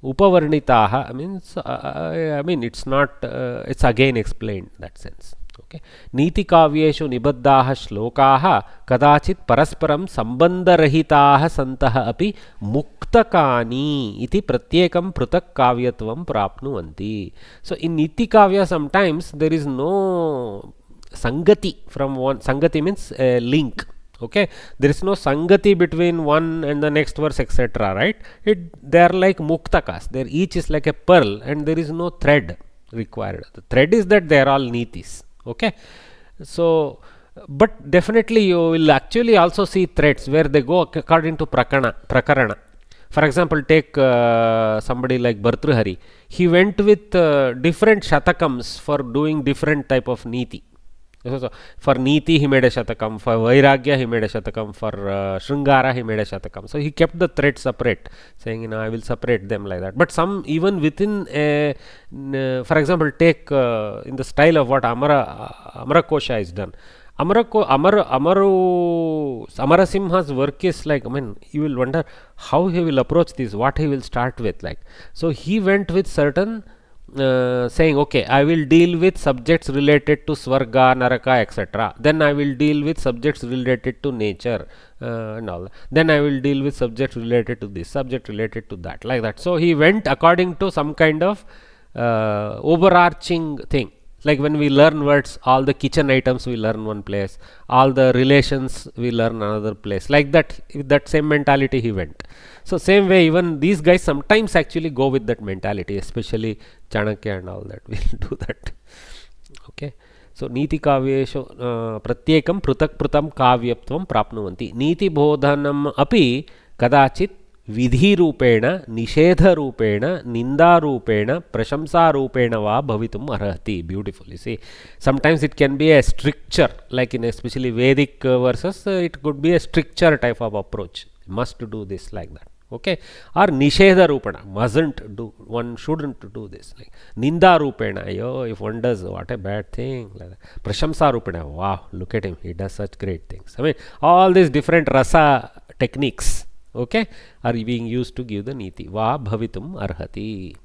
Upavarnitaha means, it's not, it's again explained that sense. Okay, Niti Kavyeshu Nibaddaha Shlokaha Kadachit Parasparam Sambandharahitaha Santaha api Muktakani iti Pratyekam Prutak Kavyatvam Prapnuvanti. So in Niti Kavya sometimes there is no Sangati from one. Sangati means a link. Okay, there is no Sangati between one and the next verse, etc. Right? They are like Muktakas. There each is like a pearl and there is no thread required. The thread is that they are all Nitis. Okay, So, but definitely you will actually also see threads where they go according to prakarana. For example, take somebody like Bhartrihari. He went with different shatakams for doing different type of niti. So, for niti he made a shatakam, for vairagya he made a shatakam, for shringara he made a shatakam. So he kept the thread separate, saying, I will separate them like that. But some even within a, for example, take in the style of what Amara Kosha is done. Amarasimha's work is like, I mean, you will wonder how he will approach this, what he will start with. Like, so he went with certain saying, okay, I will deal with subjects related to Swarga, Naraka, etc. Then I will deal with subjects related to nature and all. Then I will deal with subjects related to this, subject related to that, like that. So he went according to some kind of overarching thing. Like when we learn words, all the kitchen items we learn one place, all the relations we learn another place. Like that, with that same mentality he went. So same way, even these guys sometimes actually go with that mentality, especially Chanakya and all that will do that. Okay. So Niti Kavyeshu Pratyekam Prutak Prutam Kavyaptvam Prapnuvanti. Niti Bodhanam api kadachit विधि रूपेण निषेध रूपेण निंदा रूपेण प्रशंसा रूपेण वा भवितुम अर्हति. Beautiful, you see, sometimes it can be a stricture, like in especially Vedic verses, it could be a stricture type of approach, must do this like that, okay, or nishedha rupena, mustn't do, one shouldn't do this, like ninda rupena, yo, if one does, what a bad thing, like that. Prashamsa rupena, wow, look at him, he does such great things. I mean, all these different rasa techniques, okay, are being used to give the niti. Va bhavitum arhati.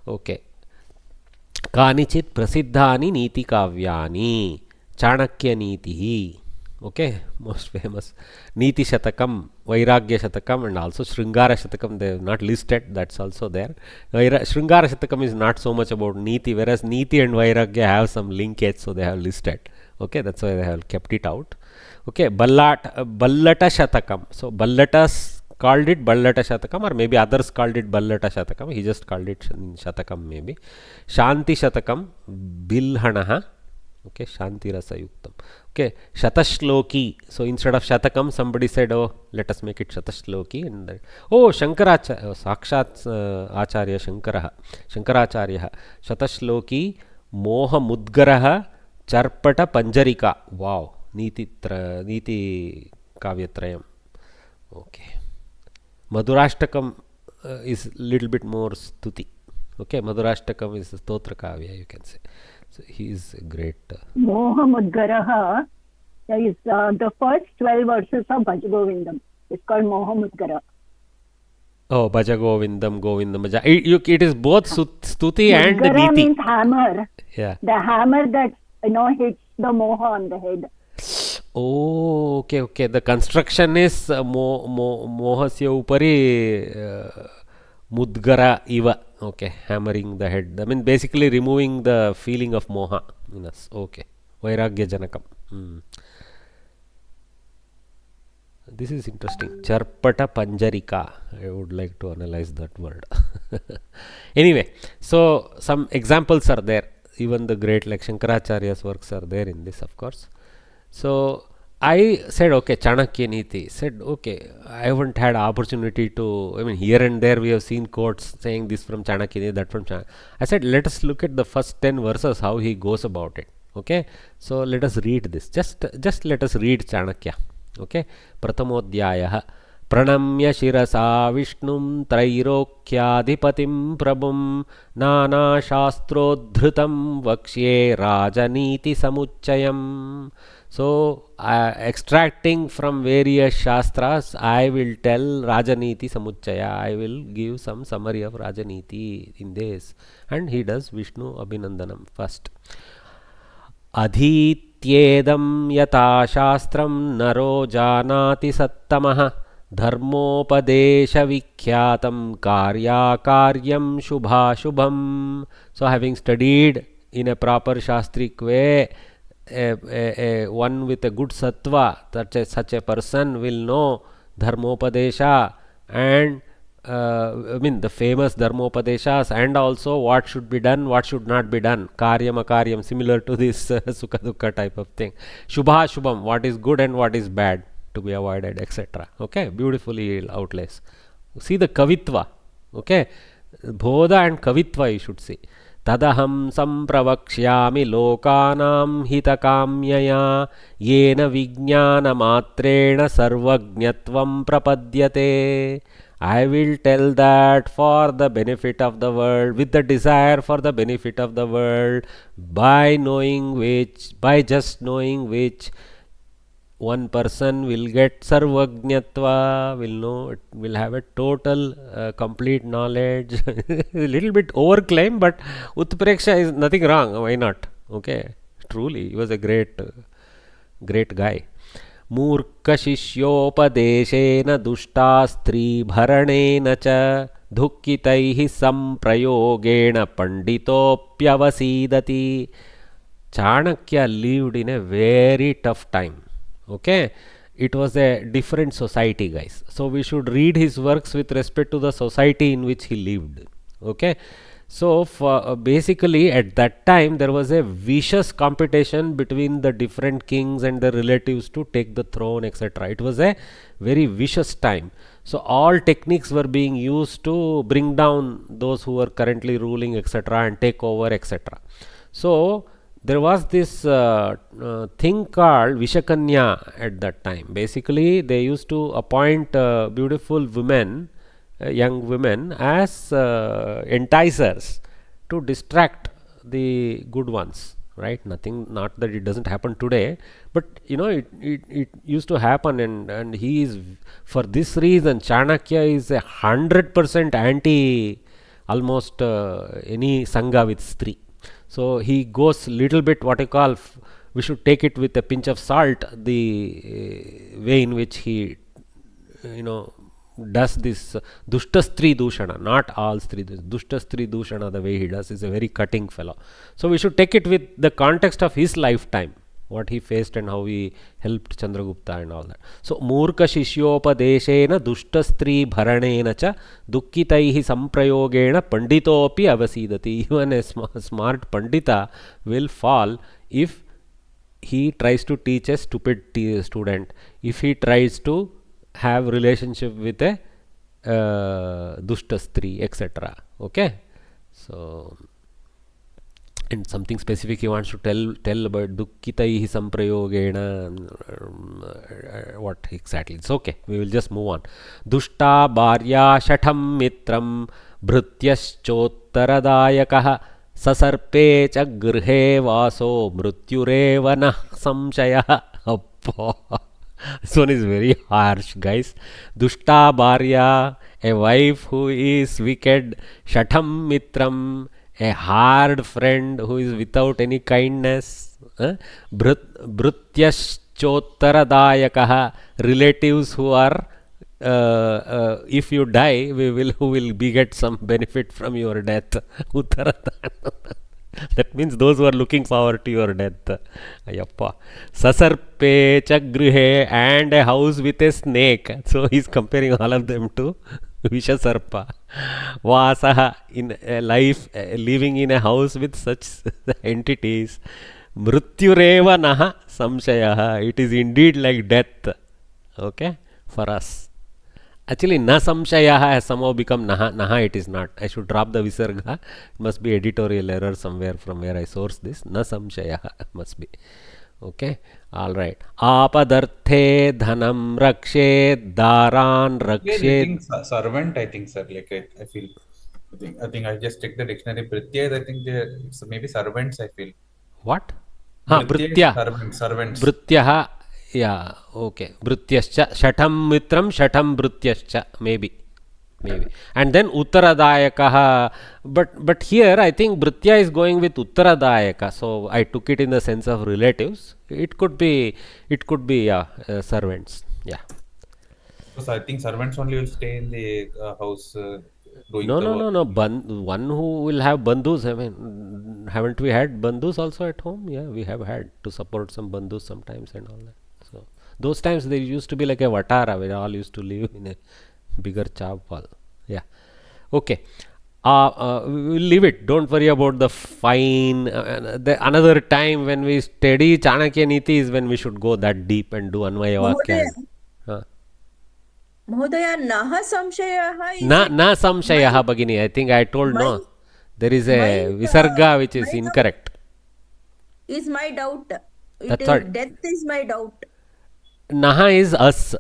Okay. Kanichit prasiddhani niti kavyani. Chanakya niti. Okay, most famous. Niti shatakam, vairagya shatakam, and also Shringara shatakam, they have not listed, that's also there. Shringara shatakam is not so much about niti, whereas niti and vairagya have some linkage, so they have listed. Okay, that's why they have kept it out. Okay, Ballata Shatakam. So Ballatas called it Ballata Shatakam, or maybe others called it Ballata Shatakam. He just called it Shatakam maybe. Shanti Shatakam, Bilhanaha. Okay, Shanti Rasa Yuktam. Okay, Shatashloki. So instead of Shatakam, somebody said, oh, let us make it Shatashloki. And then, oh, Shankaracharya, Sakshat Acharya Shankaracharya. Shatashloki, Moha Mudgaraha, Charpata Panjarika. Wow. Niti Kavyatrayam. Okay. Madhurashtakam is little bit more stuti. Okay, Madhurashtakam is Stotra Kavya, you can say. So he is a great. Mohamudgaraha is the first 12 verses of Bhajagovindam. It's called Mohamudgara. Oh, Bhajagovindam, Govindam. It is both stuti and Mudgara niti. means hammer. Yeah. The hammer that hits the moha on the head. Oh, okay, okay. The construction is mohasya upari mudgara iva. Okay, hammering the head. I mean, basically removing the feeling of moha in us. Okay, vairagya janakam. This is interesting. Charpata panjarika. I would like to analyze that word. Anyway, so some examples are there. Even the great like Shankaracharya's works are there in this, of course. So I said, okay, Chanakya Niti. Said, okay, I haven't had opportunity to, I mean, here and there we have seen quotes saying this from Chanakya Niti, that from Chanakya. I said, let us look at the first 10 verses, how he goes about it. Okay, so let us read this. Just let us read Chanakya. Okay, Pratamodhyayah. Pranamya shirasa Vishnum Trairokhyadhipatim Prabhum Nana Shastrodhrutam Vakshye Rajaniti Samuchayam. So, extracting from various shastras, I will tell Rajaniti Samuchaya. I will give some summary of Rajaniti in this. And he does Vishnu Abhinandanam first. Adhityedam yata shastram naro janati sattamaha dharmopadesha vikyatam karya karyam shubha shubham. So having studied in a proper shastric way, one with a good sattva, such a person will know dharmopadesha and I mean the famous Dharmopadeshas, and also what should be done, what should not be done, Karyam Akaryam, similar to this Sukha Dukkha type of thing. Shubha Shubham, what is good and what is bad to be avoided, etc. Okay, beautifully outlays. See the Kavitva, okay, Bodha and Kavitva you should see. Tadaham sampravakshyami lokanam hitakamyaya yena vijnana matrena sarvajñatvam prapadyate. I will tell that for the benefit of the world, with the desire for the benefit of the world, by knowing which, by just knowing which, one person will get sarvajñatva, will know, will have a total complete knowledge. A little bit overclaim, but utpreksha is nothing wrong. Why not? Okay, truly, he was a great guy. मूर्खशिष्योपदेशेन दुष्टास्त्रीभरणेन च दुःखितैः संप्रयोगेण पंडितोऽप्यवसीदति. Chanakya lived in a very tough time. Okay, it was a different society, guys. So we should read his works with respect to the society in which he lived. Okay, so for, basically at that time there was a vicious competition between the different kings and the relatives to take the throne, etc. It was a very vicious time. So all techniques were being used to bring down those who were currently ruling, etc., and take over, etc. So there was this thing called Vishakanya at that time. Basically they used to appoint beautiful women, young women, as enticers to distract the good ones, right? Nothing, not that it doesn't happen today, but you know, it used to happen, and he is, for this reason, Chanakya is 100% anti almost any Sangha with Stri. So he goes little bit, what I call, we should take it with a pinch of salt, the way in which he, you know, does this Dushta-Stri Dushana, not all Stri, Dushta-Stri Dushana, the way he does is a very cutting fellow. So we should take it with the context of his lifetime, what he faced and how he helped Chandragupta and all that. So Murka Shishyopadeshena Dushta-Stri Bharanena cha Dukkitaihi Samprayogena Panditopi Avasidati. Even a smart Pandita will fall if he tries to teach a stupid student, if he tries to have relationship with a dushta stri, etc. Okay, so, and something specific he wants to tell about dukkitaihi samprayogena, what exactly. It's okay, we will just move on. Dushta bharya shatham mitram bhrityaschottaradayakah sasarpe cha grhe vaso mrityureva nah samshayah. This one is very harsh, guys. Dushta bharya, a wife who is wicked. Shatham mitram, a hard friend who is without any kindness. Bhrityaschottaradayakah, relatives who are, if you die, who will beget some benefit from your death. That means those who are looking forward to your death. Ayappa. Sasarpe chagrihe, and a house with a snake. So he is comparing all of them to Vishasarpa. Vasaha, in a life, living in a house with such entities. Mrityureva naha samshayaha. It is indeed like death. Okay, for us. Actually, na samshayaha has somehow become naha. Naha it is not. I should drop the visarga. It must be editorial error somewhere from where I source this. Na samshayaha must be. Okay. All right. Apadarthe dhanam rakshe daran rakshe. Servant, I think, sir. Like I feel. I think I just checked the dictionary. Pritya, I think it's maybe servants. I feel. What? Britya. Servants. Brityaha. Yeah, okay. Bhrityascha, Shatham Mitram, Shatham Bhrityascha, maybe. And then Uttaradayakaha. But here I think Bhritya is going with Uttaradayaka. So I took it in the sense of relatives. It could be servants. Yeah. So I think servants only will stay in the house. No. One who will have bandhus. I mean, haven't we had bandhus also at home? Yeah, we have had to support some bandhus sometimes and all that. So those times there used to be like a vatara where all used to live in a bigger chapal. Yeah. Okay. We will leave it. Don't worry about the fine. Another time when we study Chanakya Niti is when we should go that deep and do Anvaya Vakya. Mahodaya, Mahodaya, Naha Samshayah is Na it na samshayah Bhagini. I think I told my no. There is my a visarga which is my doubt incorrect. is my doubt. It That's is right. death is my doubt. Naha is us.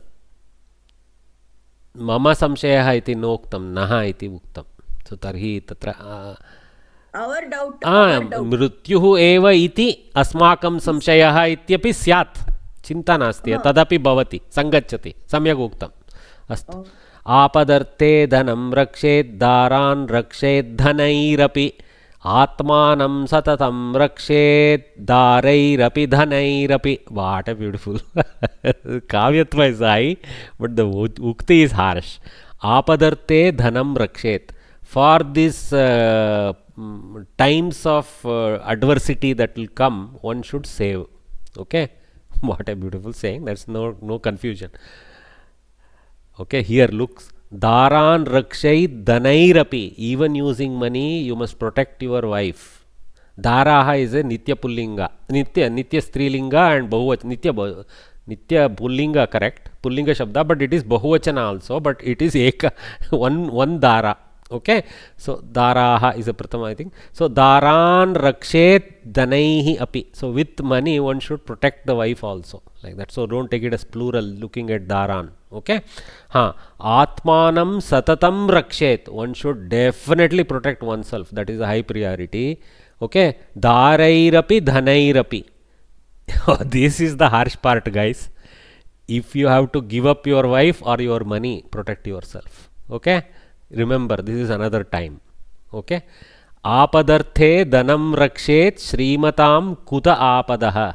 मम संशयः इति नोक्तं नः इति उक्तं सो तर्हि तत्र Our doubt, our doubt. मृत्युः एव इति अस्माकं संशयः इत्यपि स्यात् चिन्ता नास्ति तदपि भवति सङ्गच्छति सम्यक् उक्तम् अस्तु आपदर्थे धनं रक्षेत् दारान् रक्षेत् धनैरपि आत्मानं सततं रक्षेत् दारैरपि धनैरपि what a beautiful kavyatva is high but the ukti is harsh apadarthe dhanam rakshet for this times of adversity that will come one should save okay what a beautiful saying that's no confusion okay here looks Daran rakshai dhanairapi. Even using money, you must protect your wife. Daraha is a nitya pullinga. Nitya strilinga and bahuvach. Nitya pullinga, correct. Pullinga shabda, but it is bahuvachana also. But it is eka, one dara. Okay. So, daraha is a prathama, I think. So, daran rakshet dhanaihi api. So, with money, one should protect the wife also. Like that. So, don't take it as plural looking at daran. Okay. Atmanam satatam rakshet. One should definitely protect oneself. That is a high priority. Okay. Darairapi dhanairapi. This is the harsh part, guys. If you have to give up your wife or your money, protect yourself. Okay. Remember, this is another time. Okay. Apadarthe dhanam rakshet srimatam kuta apadaha.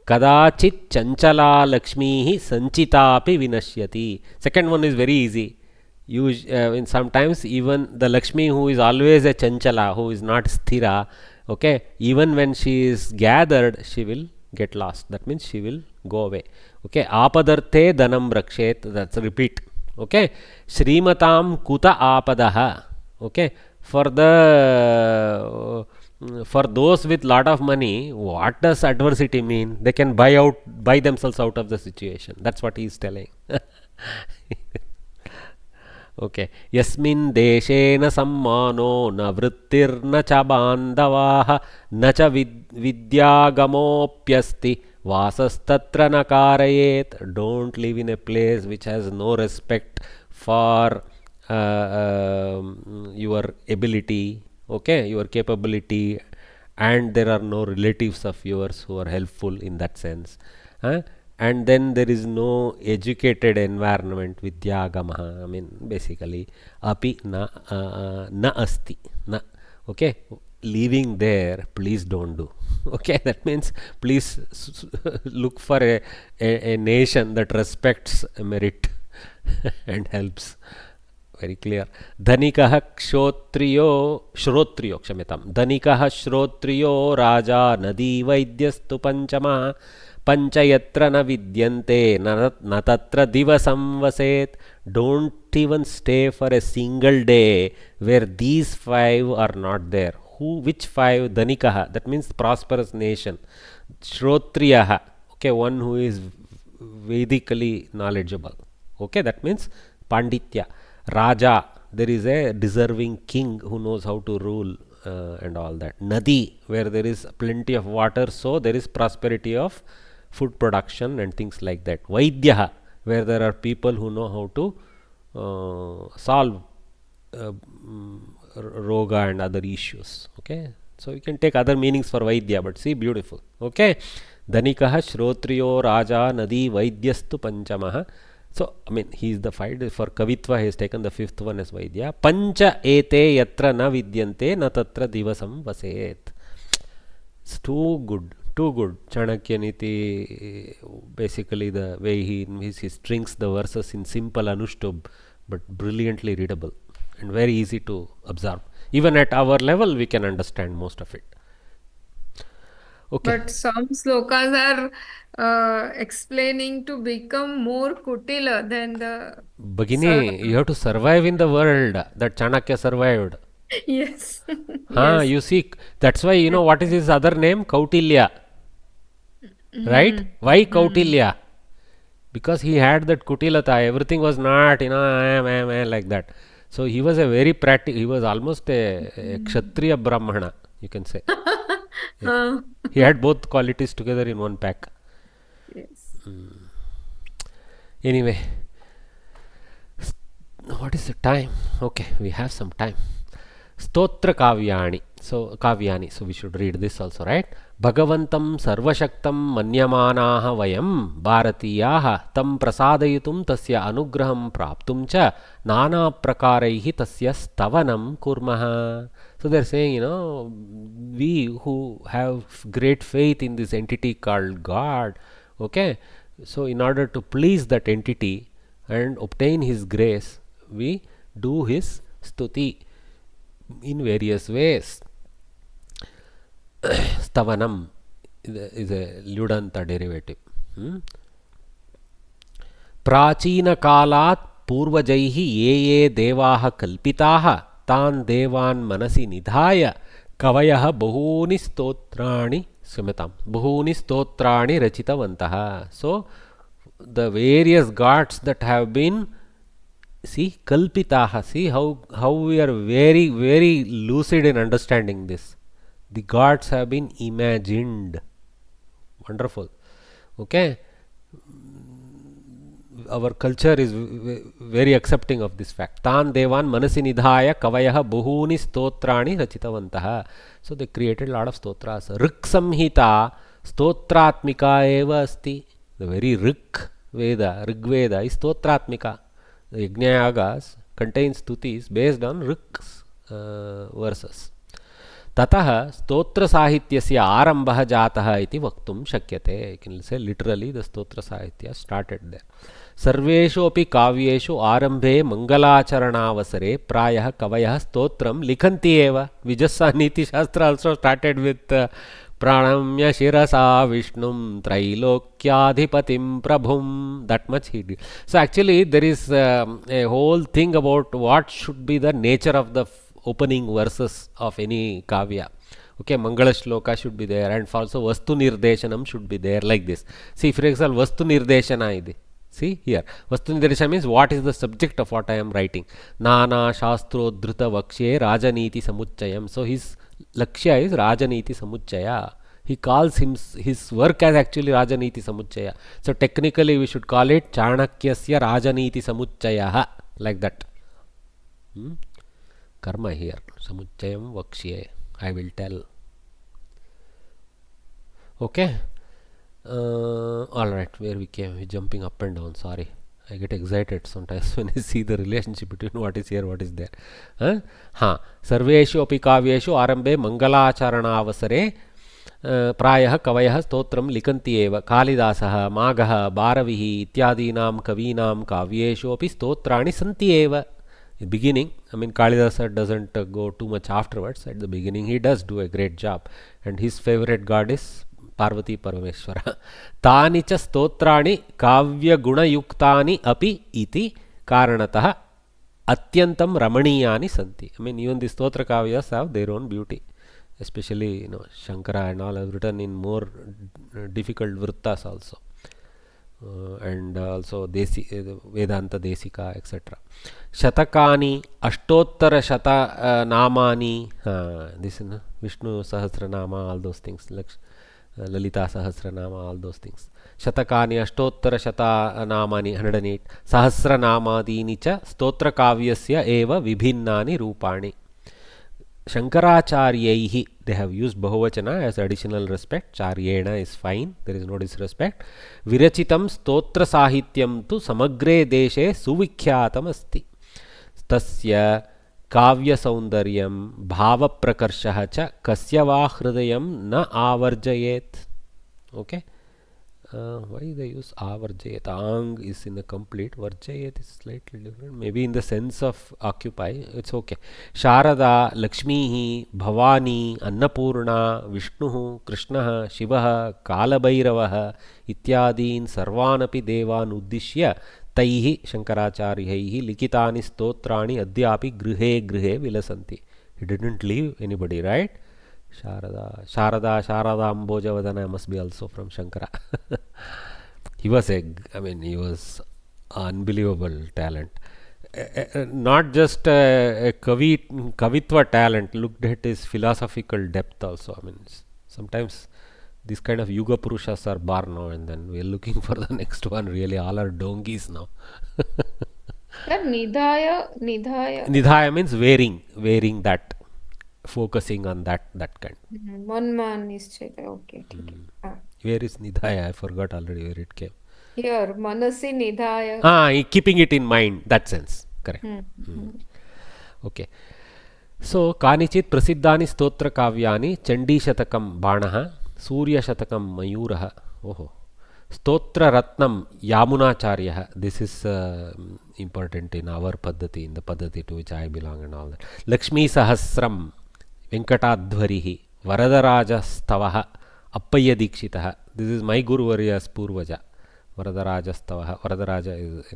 Kadachit chanchala lakshmihi sanchitapi vinashyati. Second one is very easy. In sometimes even the Lakshmi who is always a chanchala, who is not sthira, okay, even when she is gathered, she will get lost. That means she will go away. Okay, apadarthe dhanam rakshet. That's a repeat. Okay, Srimatam kuta apadaha. Okay, for those with lot of money, what does adversity mean? They can buy themselves out of the situation. That's what he is telling. Okay. Yasmin deshe na sammano na vrittir na cha bandavaha na cha vidyagamopyasti vasastatra na karayet. Don't live in a place which has no respect for your ability, okay, your capability, and there are no relatives of yours who are helpful in that sense. And then there is no educated environment, vidyagamaha, I mean basically api na asti na. Okay, living there, please don't do. Okay, that means please look for a nation that respects merit and helps. Very clear. Dhanikah shrotriyo kshamyatam. Dhanikah shrotriyo raja nadi vaidyastu panchama panchayatra na vidyante na tatra divasam vaset. Don't even stay for a single day where these five are not there. Which five? Dhanikah, that means prosperous nation. Shrotriyaha, okay, one who is Vedically knowledgeable. Okay, that means Panditya. Raja, there is a deserving king who knows how to rule and all that. Nadi, where there is plenty of water, so there is prosperity of food production and things like that. Vaidyaha, where there are people who know how to solve roga and other issues. Okay, so you can take other meanings for Vaidya, but see, beautiful. Okay, Dhanikah Shrotriyo Raja Nadi Vaidyastu Panchamaha. So, I mean, he is the five. For Kavitva, he has taken the fifth one as Vaidya. Pancha ete yatra na vidyante na tatra divasam vaset. It's too good, too good. Chanakya Niti, basically the way he strings the verses in simple Anushtub, but brilliantly readable and very easy to observe. Even at our level, we can understand most of it. Okay. But some slokas are explaining to become more kutila than the Bhagini, you sadhana. have to survive in the world that Chanakya survived. Yes. Huh, Yes. you see, that's why you know what is his other name? Kautilya. Right? Mm. Why Mm. Kautilya? Because he had that kutilata, everything was not, like that. So he was a very practical, he was almost a Kshatriya Brahmana, you can say. Yeah. Huh. He had both qualities together in one pack. Yes. Anyway, what is the time? Okay, we have some time. Stotra Kavyani. So Kavyani. So we should read this also, right? Bhagavantam Sarvashaktam Manyamanaha Vayam Bharatiyaha Tam Prasadayitum Tasya Anugraham Praptum Cha Nana Prakaraihi Tasya Stavanam Kurmaha. So they're saying, we who have great faith in this entity called God, okay, so in order to please that entity and obtain his grace, we do his stuti in various ways. Stavanam is a Ludanta derivative. Prachina kalat पूर्वजैः ये ये देवाः कल्पिताः तान् देवान् मनसि निधाय कवयः बहूनि स्तोत्राणि क्षम्यतां बहूनि स्तोत्राणि रचितवन्तः. So the various gods that have been kalpitaha. See how we are very, very lucid in understanding this. The gods have been imagined. Wonderful. Okay. Our culture is very accepting of this fact. Tan devan manasi nidhaya kavayah bahuni stotrani rachitavantaha. So they created a lot of stotras. Rik samhita stotratmika eva asti. The very Rik Veda is stotratmika. The Yajnayagas contains stutis based on Rik's verses. Tataha stotra sahityasya arambah jataha iti vaktum shakyate. You can say literally the stotra sahitya started there. Sarveshu api kavyeshu arambhe mangalacharana prayah kavayah stotram likhanti eva. We just saw Niti Shastra also started with pranamya shirasa vishnum trailokyadhipatim prabhum. That much he did. So actually there is a whole thing about what should be the nature of the opening verses of any kavya. Okay, Mangala Shloka should be there, and also Vastu Nirdeshanam should be there, like this. See, for example, Vastu Nirdeshana ide. See here, Vastu Nirdeshana means what is the subject of what I am writing. Nana Shastro Dhruta Vakshe Rajaniti Samuchayam. So his Lakshya is Rajaniti Samuchaya. He calls his work as actually Rajaniti Samuchaya. So technically we should call it Chanakyasya Rajaniti Samuchaya, like that. Karma here. Samuchayam Vakshye. I will tell. Okay. Alright, where we came? We're jumping up and down. Sorry. I get excited sometimes when I see the relationship between what is here, what is there. Sarveshu api kavyeshu arambe mangalacharana prayah kavayah stotram likanti eva. Kalidasah, Magah, Bharavihi ityadinam kavinam kavyeshu api stotrani santi eva. In beginning, I mean Kalidasa doesn't go too much afterwards. At the beginning he does do a great job, and his favorite god is Parvati Parameshwara. Tani cha stotrani kavya guna yuktani api iti karanatah atyantam ramaniyani santi. I mean even the stotra kavyas have their own beauty, especially Shankara and all have written in more difficult vrittas also. And also Vedanta Desika, etc. Shatakani, Ashtottara Shata Namani, this is Vishnu Sahasranama, all those things, Lalita Sahasranama, all those things. Shatakani, Ashtottara Shata Namani, 108. Sahasranamadini cha Stotra Kavyasya eva Vibhinnani Rupani. Shankaracharyahi, they have used Bahuvachana as additional respect. Charyena is fine, there is no disrespect. Virachitam stotra sahityam tu samagre deshe suvikhyatam asti. Tasya kavya saundaryam bhava prakarshaha cha kasya va hridayam na avarjayet. Okay. Why they use avarjayat? Ang is in the complete. Varjayat is slightly different. Maybe in the sense of occupy. It's okay. Sharada, Lakshmihi, Bhavani, Annapurna, Vishnuhu, Krishnaha, Shivaha, Kalabhairavah, Ityadin, Sarvanapi Devan Uddishya, Taihi, Shankaracharyahi, Likitani Stotrani, Adhyapi, Grihe, Grihe, Vilasanti. He didn't leave anybody, right? Sharada Ambojavadana must be also from Shankara. He was he was unbelievable talent. Not just a kavitva talent, looked at his philosophical depth also. Sometimes these kind of Yuga Purushas are born now and then. We are looking for the next one. Really, all are donkeys now. Sir, Nidhaya means wearing that. Focusing on that kind. One man is okay. Where is Nidhaya? I forgot already where it came. Here, Manasi Nidhaya. Keeping it in mind, that sense. Correct. Okay. So, Kanichit Prasiddhani Stotra Kavyani, Chandi Shatakam Banaha, Surya Shatakam Mayuraha. Oh. Stotra Ratnam Yamunacharya. This is important in our Paddhati, in the Paddhati to which I belong and all that. Lakshmi Sahasram Venkatadhvarihi Varadaraja Stavaha Appaya Dikshitaha. This is my Guru Varya's Purvaja. Varadaraja Stavaha. Varadaraja is,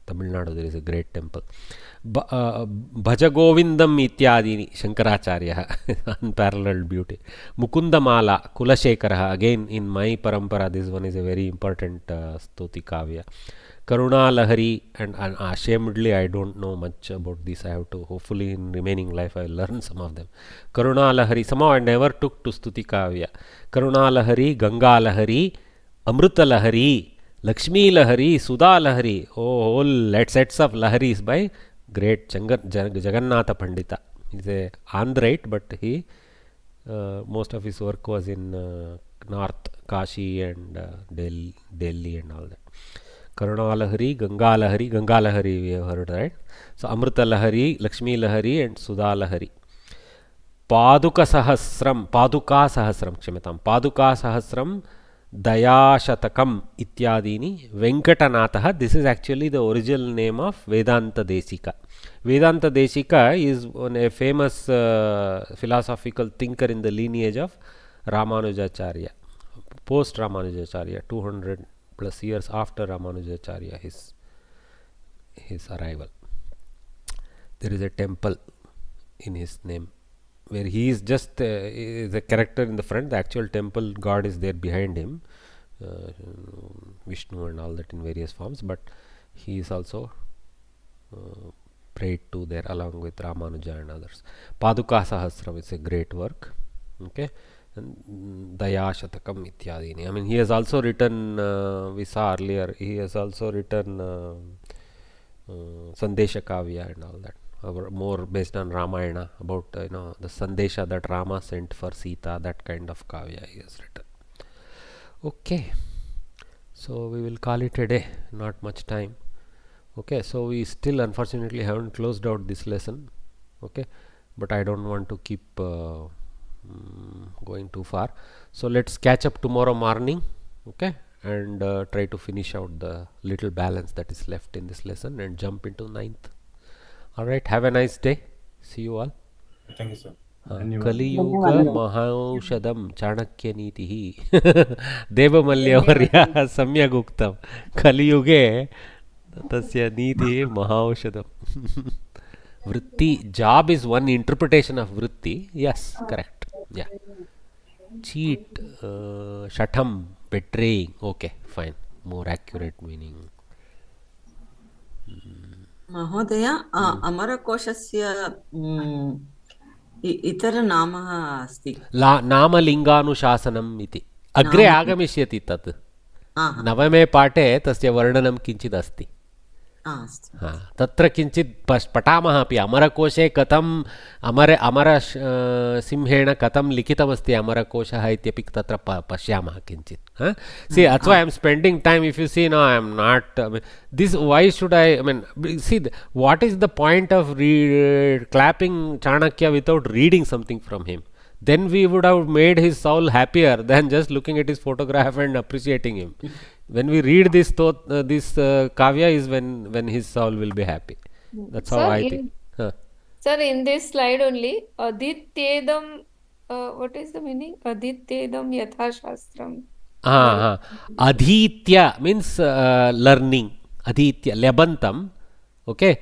Tamil Nadu, there is a great temple. Bhaja Govindam Ityadini Shankaracharya. Unparalleled beauty. Mukundamala Kulashekaraha. Again in my parampara, this one is a very important Stuti Kavya. Karuna Lahari, and ashamedly I don't know much about this. I have to, hopefully in remaining life I will learn some of them. Karuna Lahari, somehow I never took to Stuti Kavya. Karuna Lahari, Ganga Lahari, Amrita Lahari, Lakshmi Lahari, Sudha Lahari. Oh, whole sets of Laharis by great Jagannatha Pandita. He's a Andhraite, but he most of his work was in North, Kashi and Delhi and all that. Karuna Lahari, Ganga Lahari we have heard, right? So Amrita Lahari, Lakshmi Lahari and Sudha Lahari. Paduka Sahasram, Daya Shatakam Ityadini, Venkatanatha. This is actually the original name of Vedanta Desika. Vedanta Desika is a famous philosophical thinker in the lineage of Ramanujacharya. Post Ramanujacharya, 200 plus years after Ramanujacharya, his arrival. There is a temple in his name where he is just is a character in the front. The actual temple god is there behind him, Vishnu and all that in various forms, but he is also prayed to there along with Ramanuja and others. Paduka Sahasram is a great work. Okay. And Daya Shatakam Ityadini. He has also written, we saw earlier, he has also written Sandesha Kavya and all that. More based on Ramayana, about the Sandesha that Rama sent for Sita, that kind of Kavya he has written. Okay, so we will call it a day, not much time. Okay, so we still unfortunately haven't closed out this lesson. Okay, but I don't want to keep going too far. So let's catch up tomorrow morning. Okay, and try to finish out the little balance that is left in this lesson and jump into 9th. Alright, have a nice day. See you all. Thank you, sir. Kaliyuga Mahaushadam Chanakya Nitihi Devamalyavarya Samyak Uktam Kaliyuge Tasya Nitihi Mahaushadam. Vritti, job is one interpretation of vritti. Yes, correct. Yeah. Cheat, shatam, betraying. Okay, fine. More accurate meaning. महोदय अमरकोशस्य इतर नामः अस्ति नामलिङ्गानुशासनम् इति अग्रे आगमिष्यति तत् नवमे पाठे तस्य वर्णनं किञ्चित् अस्ति तत्र किञ्चित् पठामः अपि अमरकोशे कथम् अमरसिंहेण कथं लिखितमस्ति अमरकोशः इत्यपि तत्र पश्यामः किञ्चित् see, that's why I'm spending time. If you see now, I am not this, why should I see what is the point of clapping Chanakya without reading something from him? then we would have made his soul happier than just looking at his photograph and appreciating him. When we read this kavya is when his soul will be happy. That's how I think. Sir, in this slide only, Adityedam, what is the meaning? Adityedam yatha shastram. Adhitya means learning. Adhitya, lebantam. Okay.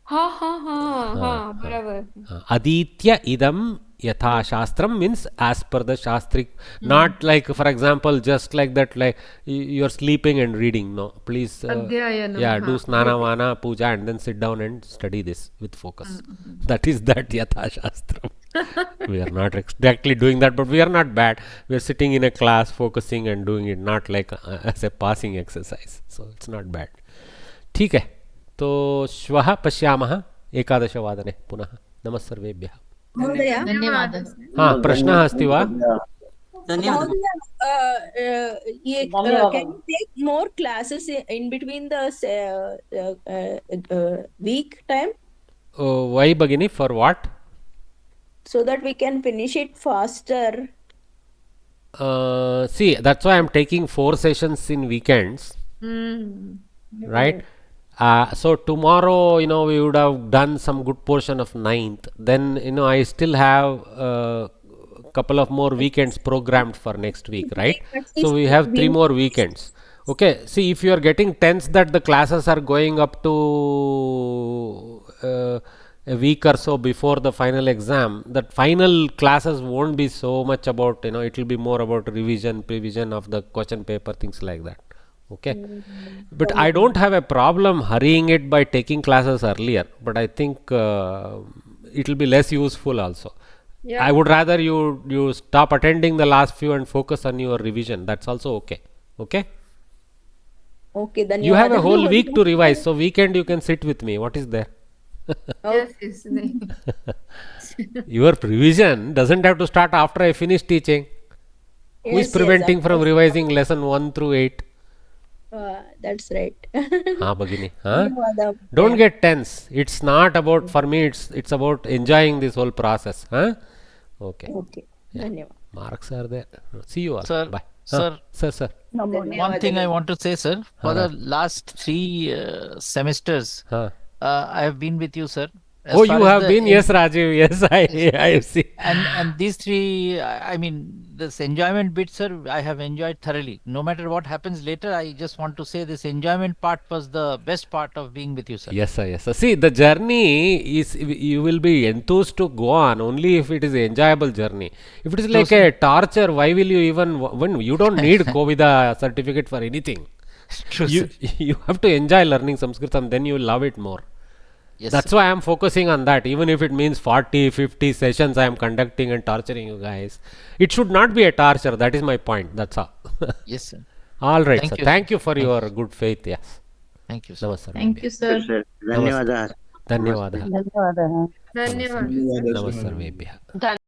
Barabar. Aditya idam yatha shastram means as per the shastrik, not like, for example, just like that, like you're sleeping and reading. No, please, do snana vana puja and then sit down and study this with focus. That is that yatha shastram. We are not exactly doing that, but we are not bad. We are sitting in a class, focusing and doing it, not like as a passing exercise. So it's not bad. ठीक है, तो श्वः पश्यामः 11:00 पुनः. नमः सर्वेभ्यः. धन्यवादः. हाँ, प्रश्नः अस्ति वा? धन्यवादः. Can you take more classes in between the week time? Why भगिनी? For what? So that we can finish it faster. See, that's why I'm taking 4 sessions in weekends. Right? So tomorrow, we would have done some good portion of 9th. Then, I still have a couple of more weekends programmed for next week, right? So we have 3 more weekends. Okay. See, if you are getting tense that the classes are going up to a week or so before the final exam, that final classes won't be so much about, it will be more about revision, prevision of the question paper, things like that. Okay, but I don't have a problem hurrying it by taking classes earlier, but I think it will be less useful also. I would rather you stop attending the last few and focus on your revision. That's also okay. Okay, then you have a whole week to revise, so weekend you can sit with me. What is there? Yes. Your revision doesn't have to start after I finish teaching. Who is preventing from revising lesson 1 through 8? That's right. Bhagini. Don't get tense. It's not about, for me, it's about enjoying this whole process. Okay. Yeah. Marks are there. See you all. Sir, Bye. Sir. Sir. One thing I want to say, sir. For the last 3 semesters, I have been with you, sir. You have been? Yes, Rajiv. Yes, I see. And these 3, I mean, this enjoyment bit, sir, I have enjoyed thoroughly. No matter what happens later, I just want to say this enjoyment part was the best part of being with you, sir. Yes, sir. See, the journey is, you will be enthused to go on only if it is an enjoyable journey. If it is like a torture, why will you even, when you don't need Kovida certificate for anything. True, you have to enjoy learning Samskritam, then you will love it more. Yes, that's why I am focusing on that. Even if it means 40, 50 sessions I am conducting and torturing you guys, it should not be a torture. That is my point. That's all. Yes, sir. All right, sir. Thank you for your good faith. Yes. Thank you, sir. Namaskar. Thank you, sir. धन्यवादः. धन्यवादः. धन्यवाद. नमस्कार.